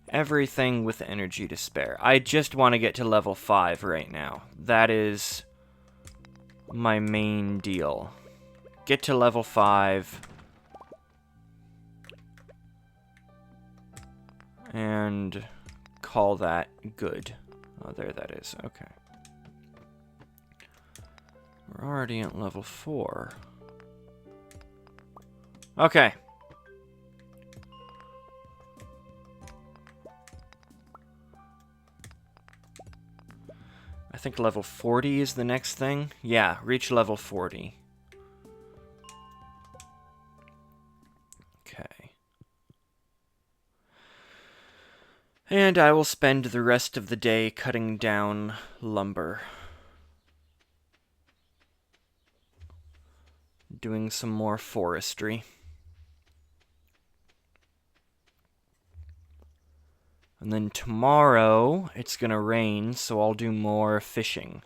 everything with energy to spare. I just want to get to level 5 right now. That is my main deal. Get to level 5. And call that good. Oh, there that is. Okay. We're already at level 4. Okay. I think level 40 is the next thing. Yeah, reach level 40. Okay. And I will spend the rest of the day cutting down lumber. Doing some more forestry. And then tomorrow, it's gonna rain, so I'll do more fishing.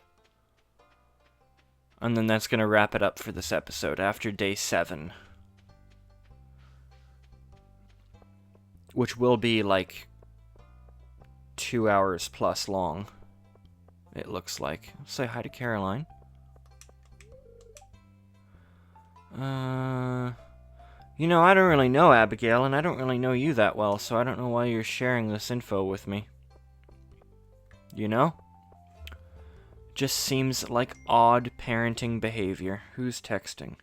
And then that's gonna wrap it up for this episode after day 7. Which will be like 2 hours plus long, it looks like. Say hi to Caroline. You know, I don't really know Abigail, and I don't really know you that well, so I don't know why you're sharing this info with me. You know? Just seems like odd parenting behavior. Who's texting?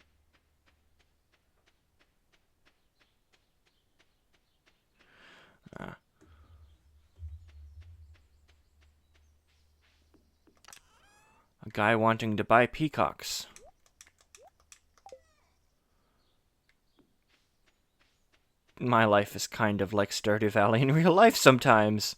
A guy wanting to buy peacocks. My life is kind of like Stardew Valley in real life sometimes.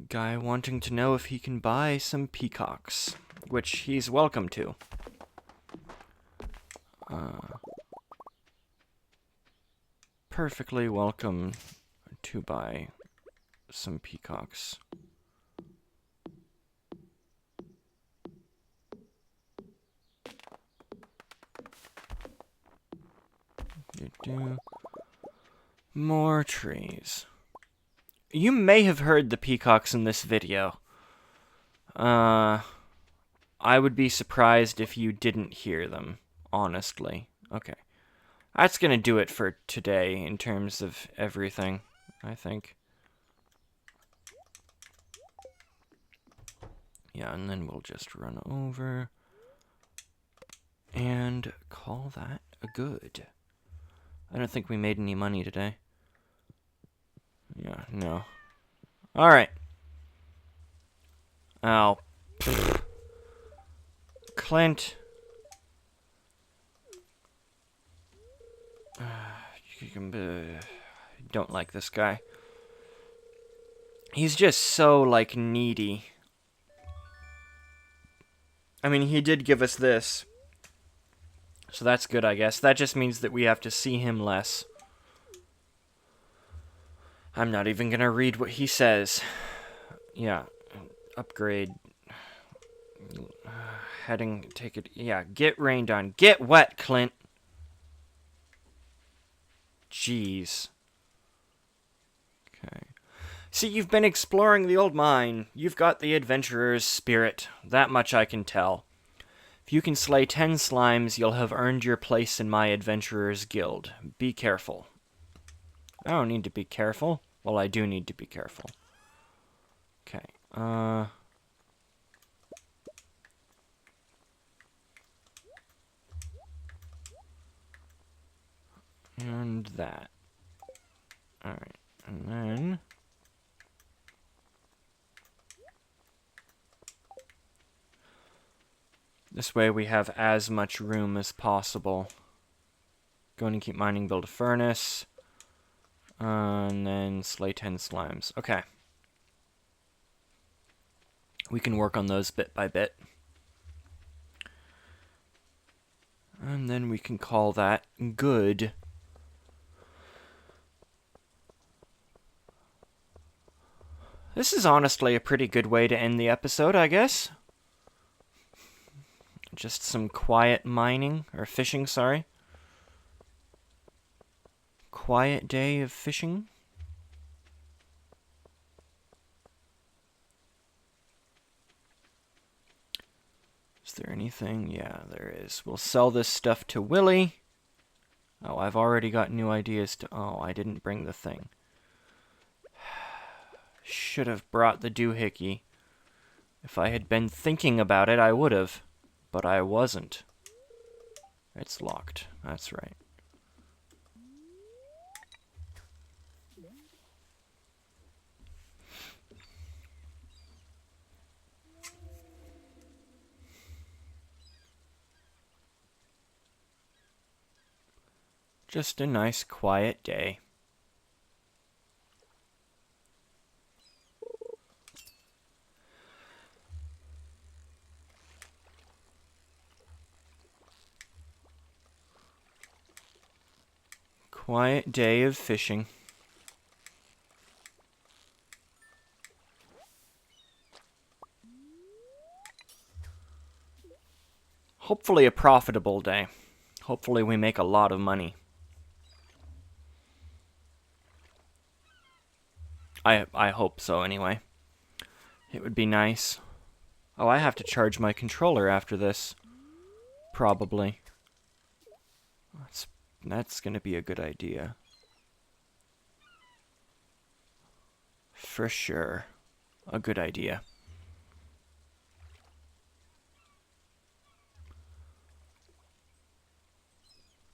Guy wanting to know if he can buy some peacocks, which he's welcome to. Perfectly welcome to buy some peacocks. More trees. You may have heard the peacocks in this video. I would be surprised if you didn't hear them, honestly. Okay. That's gonna do it for today in terms of everything, I think. Yeah, and then we'll just run over and call that a good. I don't think we made any money today. Yeah, no. Alright. Oh. Pfft. Clint. Don't like this guy. He's just so, like, needy. I mean, he did give us this. So that's good, I guess. That just means that we have to see him less. I'm not even gonna read what he says. Yeah. Upgrade. Heading, take it. Yeah, get rained on. Get wet, Clint. Jeez. Okay. See, you've been exploring the old mine. You've got the adventurer's spirit. That much I can tell. If you can slay 10 slimes, you'll have earned your place in my adventurer's guild. Be careful. I don't need to be careful. Well, I do need to be careful. Okay. And that. Alright. And then... this way we have as much room as possible. Going to keep mining, build a furnace. And then slay 10 slimes. Okay. We can work on those bit by bit. And then we can call that good. This is honestly a pretty good way to end the episode, I guess. Just some quiet mining, or fishing, sorry. Quiet day of fishing. Is there anything? Yeah, there is. We'll sell this stuff to Willie. Oh, I've already got new ideas to... oh, I didn't bring the thing. Should have brought the doohickey. If I had been thinking about it, I would have. But I wasn't. It's locked. That's right. Just a nice, quiet day. quiet day of fishing. Hopefully a profitable day. Hopefully we make a lot of money. I hope so, anyway. It would be nice. Oh, I have to charge my controller after this. Probably. That's gonna be a good idea. For sure. A good idea.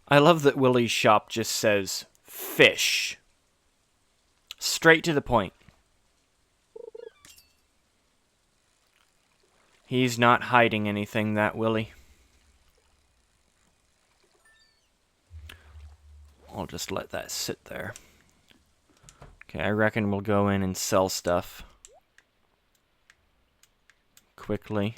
I love that Willie's shop just says, fish. Straight to the point. He's not hiding anything, that Willie. I'll just let that sit there. Okay, I reckon we'll go in and sell stuff. Quickly.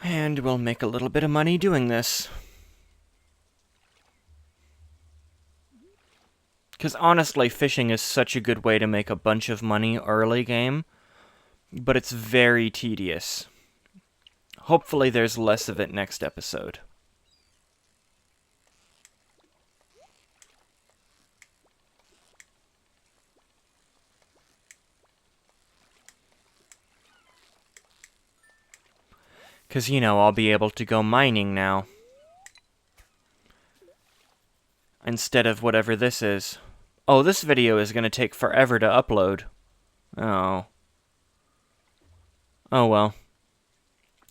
And we'll make a little bit of money doing this. Because honestly, fishing is such a good way to make a bunch of money early game, but it's very tedious. Hopefully there's less of it next episode. Because, you know, I'll be able to go mining now. Instead of whatever this is. Oh, this video is going to take forever to upload. Oh. Oh well.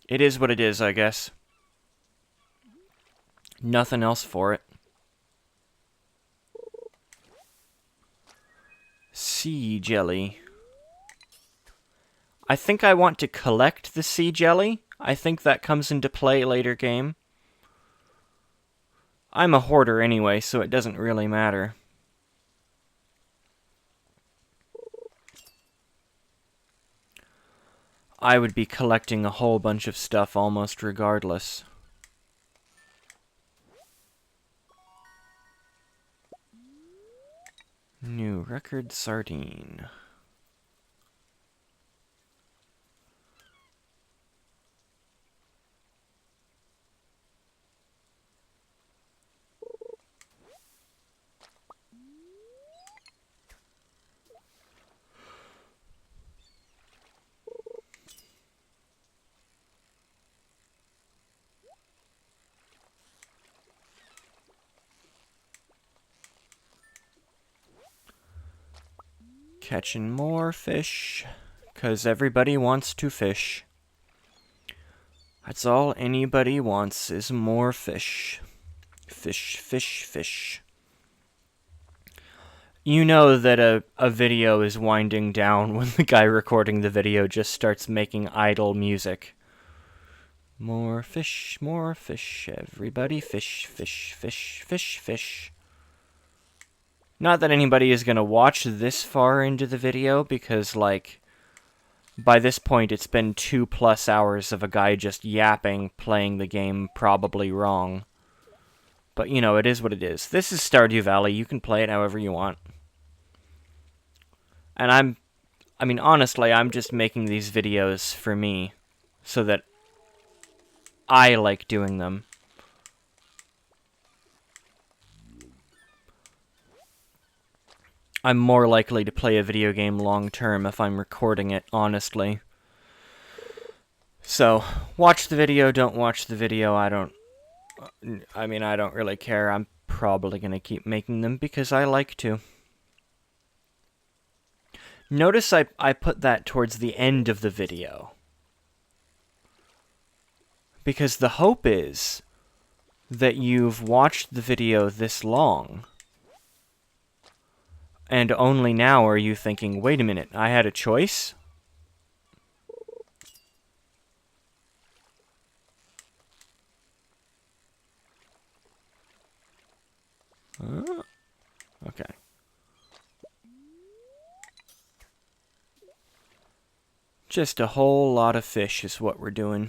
It is what it is, I guess. Nothing else for it. Sea jelly. I think I want to collect the sea jelly. I think that comes into play later game. I'm a hoarder anyway, so it doesn't really matter. I would be collecting a whole bunch of stuff almost regardless. New record sardine. Catching more fish, 'cause everybody wants to fish. That's all anybody wants is more fish. Fish, fish, fish. You know that a video is winding down when the guy recording the video just starts making idle music. More fish, everybody fish, fish, fish, fish, fish. Not that anybody is going to watch this far into the video, because, like, by this point it's been 2+ hours of a guy just yapping, playing the game probably wrong. But, you know, it is what it is. This is Stardew Valley. You can play it however you want. And honestly, I'm just making these videos for me, so that I like doing them. I'm more likely to play a video game long term if I'm recording it, honestly. So, watch the video, don't watch the video, I don't really care. I'm probably going to keep making them because I like to. Notice I put that towards the end of the video. Because the hope is that you've watched the video this long, and only now are you thinking, wait a minute, I had a choice? Okay. Just a whole lot of fish is what we're doing.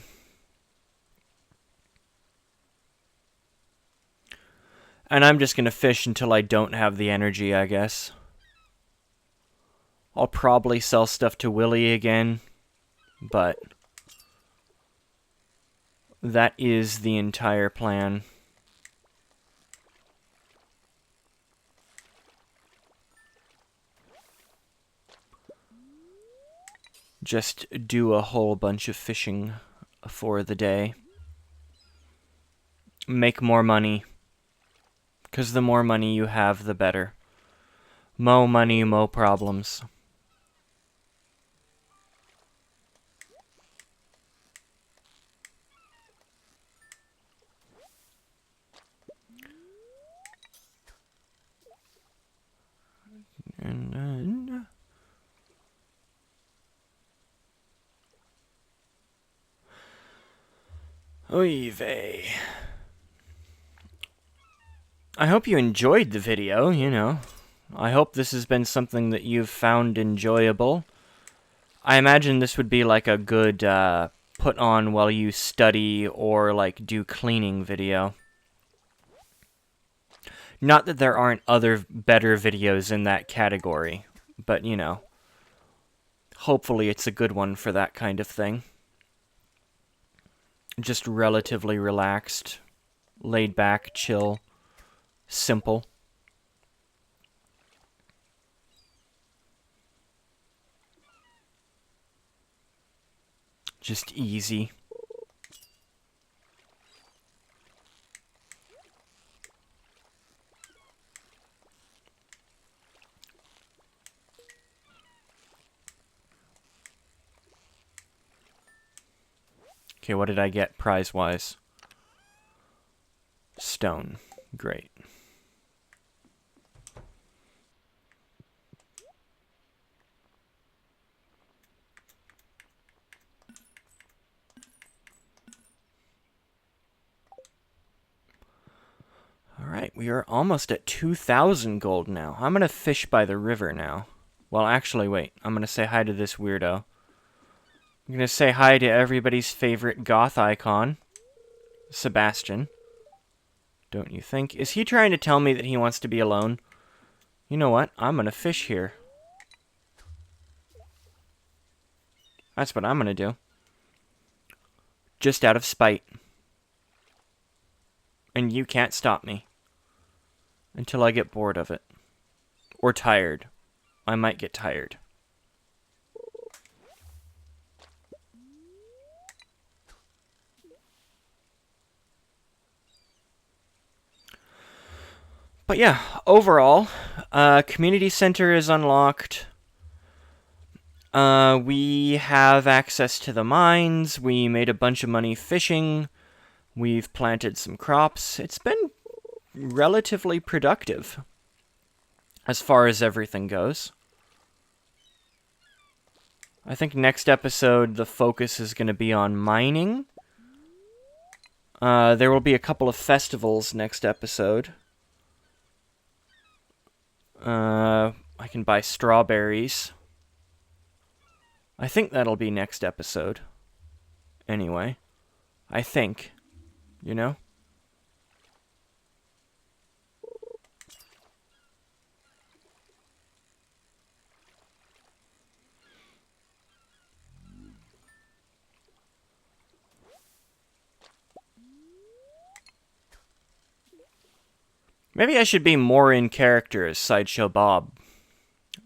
And I'm just going to fish until I don't have the energy, I guess. I'll probably sell stuff to Willie again, but that is the entire plan. Just do a whole bunch of fishing for the day. Make more money. Because the more money you have, the better. Mo money, mo problems. Oy vey. I hope you enjoyed the video, you know. I hope this has been something that you've found enjoyable. I imagine this would be like a good put on while you study or like do cleaning video. Not that there aren't other better videos in that category, but you know, hopefully it's a good one for that kind of thing. Just relatively relaxed, laid back, chill, simple. Just easy. Okay, what did I get prize-wise? Stone. Great. Alright, we are almost at 2,000 gold now. I'm gonna fish by the river now. Well, actually, wait. I'm gonna say hi to this weirdo. I'm gonna say hi to everybody's favorite goth icon, Sebastian. Don't you think? Is he trying to tell me that he wants to be alone? You know what? I'm gonna fish here. That's what I'm gonna do. Just out of spite. And you can't stop me. Until I get bored of it. Or tired. I might get tired. But yeah, overall, community center is unlocked. We have access to the mines. We made a bunch of money fishing. We've planted some crops. It's been relatively productive as far as everything goes. I think next episode the focus is going to be on mining. There will be a couple of festivals next episode. I can buy strawberries. I think that'll be next episode. Anyway. I think. You know? Maybe I should be more in character as Sideshow Bob.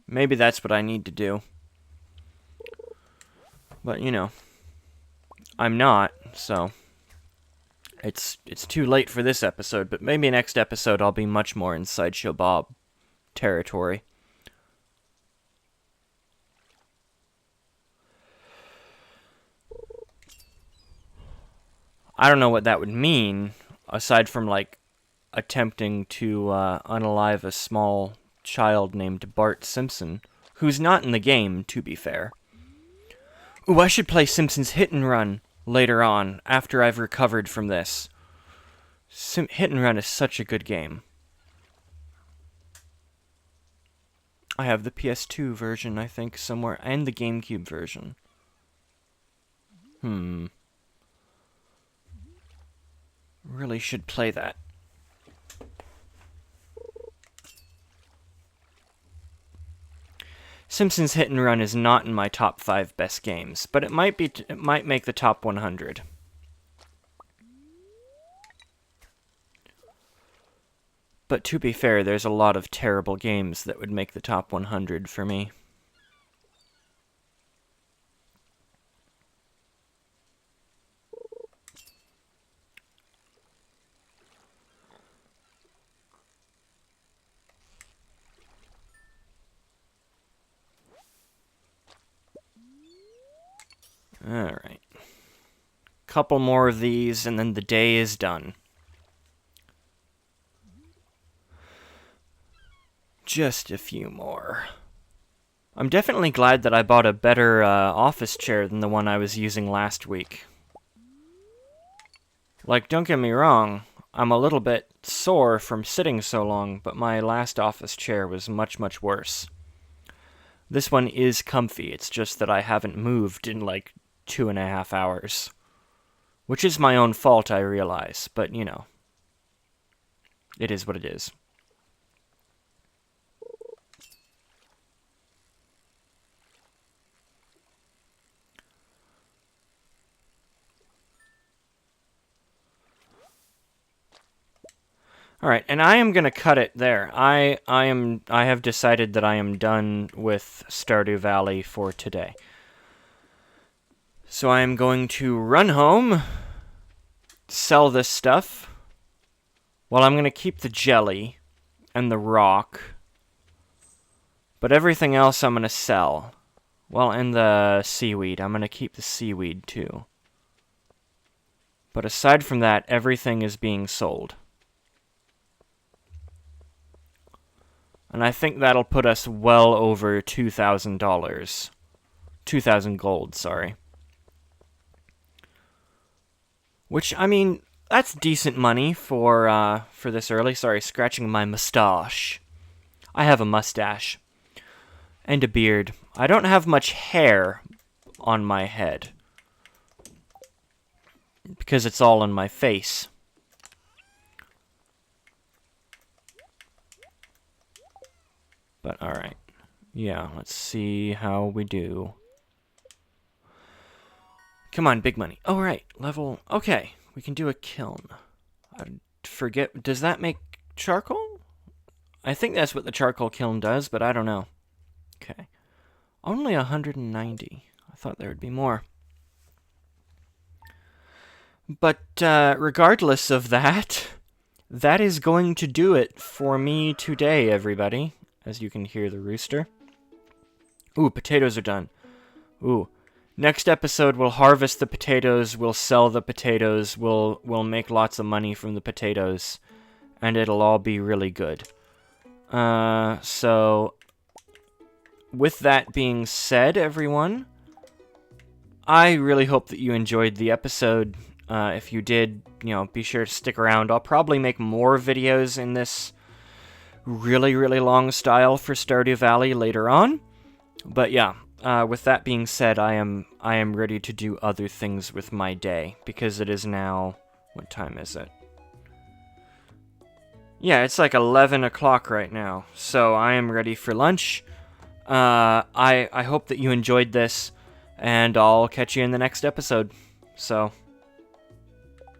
Maybe that's what I need to do. But, you know, I'm not, so it's too late for this episode, but maybe next episode I'll be much more in Sideshow Bob territory. I don't know what that would mean, aside from, like, attempting to unalive a small child named Bart Simpson, who's not in the game, to be fair. Ooh, I should play Simpsons Hit and Run later on, after I've recovered from this. Hit and Run is such a good game. I have the PS2 version, I think, somewhere, and the GameCube version. Really should play that. Simpsons Hit and Run is not in my top 5 best games, but it might make the top 100. But to be fair, there's a lot of terrible games that would make the top 100 for me. Alright. Couple more of these, and then the day is done. Just a few more. I'm definitely glad that I bought a better office chair than the one I was using last week. Like, don't get me wrong, I'm a little bit sore from sitting so long, but my last office chair was much, much worse. This one is comfy, it's just that I haven't moved in like 2.5 hours. Which is my own fault, I realize, but you know. It is what it is. Alright, and I am going to cut it there. I have decided that I am done with Stardew Valley for today. So I am going to run home, sell this stuff. Well, I'm going to keep the jelly and the rock. But everything else I'm going to sell. Well, and the seaweed. I'm going to keep the seaweed too. But aside from that, everything is being sold. And I think that'll put us well over $2,000. 2,000 gold, sorry. Which, I mean, that's decent money for this early. Sorry, scratching my mustache. I have a mustache. And a beard. I don't have much hair on my head. Because it's all on my face. But, alright. Yeah, let's see how we do. Come on, big money. Oh, right. Level... Okay, we can do a kiln. I forget... Does that make charcoal? I think that's what the charcoal kiln does, but I don't know. Okay. Only 190. I thought there would be more. But, regardless of that, that is going to do it for me today, everybody. As you can hear the rooster. Ooh, potatoes are done. Ooh. Next episode, we'll harvest the potatoes, we'll sell the potatoes, we'll make lots of money from the potatoes, and it'll all be really good. So, with that being said, everyone, I really hope that you enjoyed the episode. If you did, you know, be sure to stick around. I'll probably make more videos in this really, really long style for Stardew Valley later on. But yeah, with that being said, I am ready to do other things with my day, because it is now... What time is it? Yeah, it's like 11 o'clock right now, so I am ready for lunch. I hope that you enjoyed this, and I'll catch you in the next episode. So...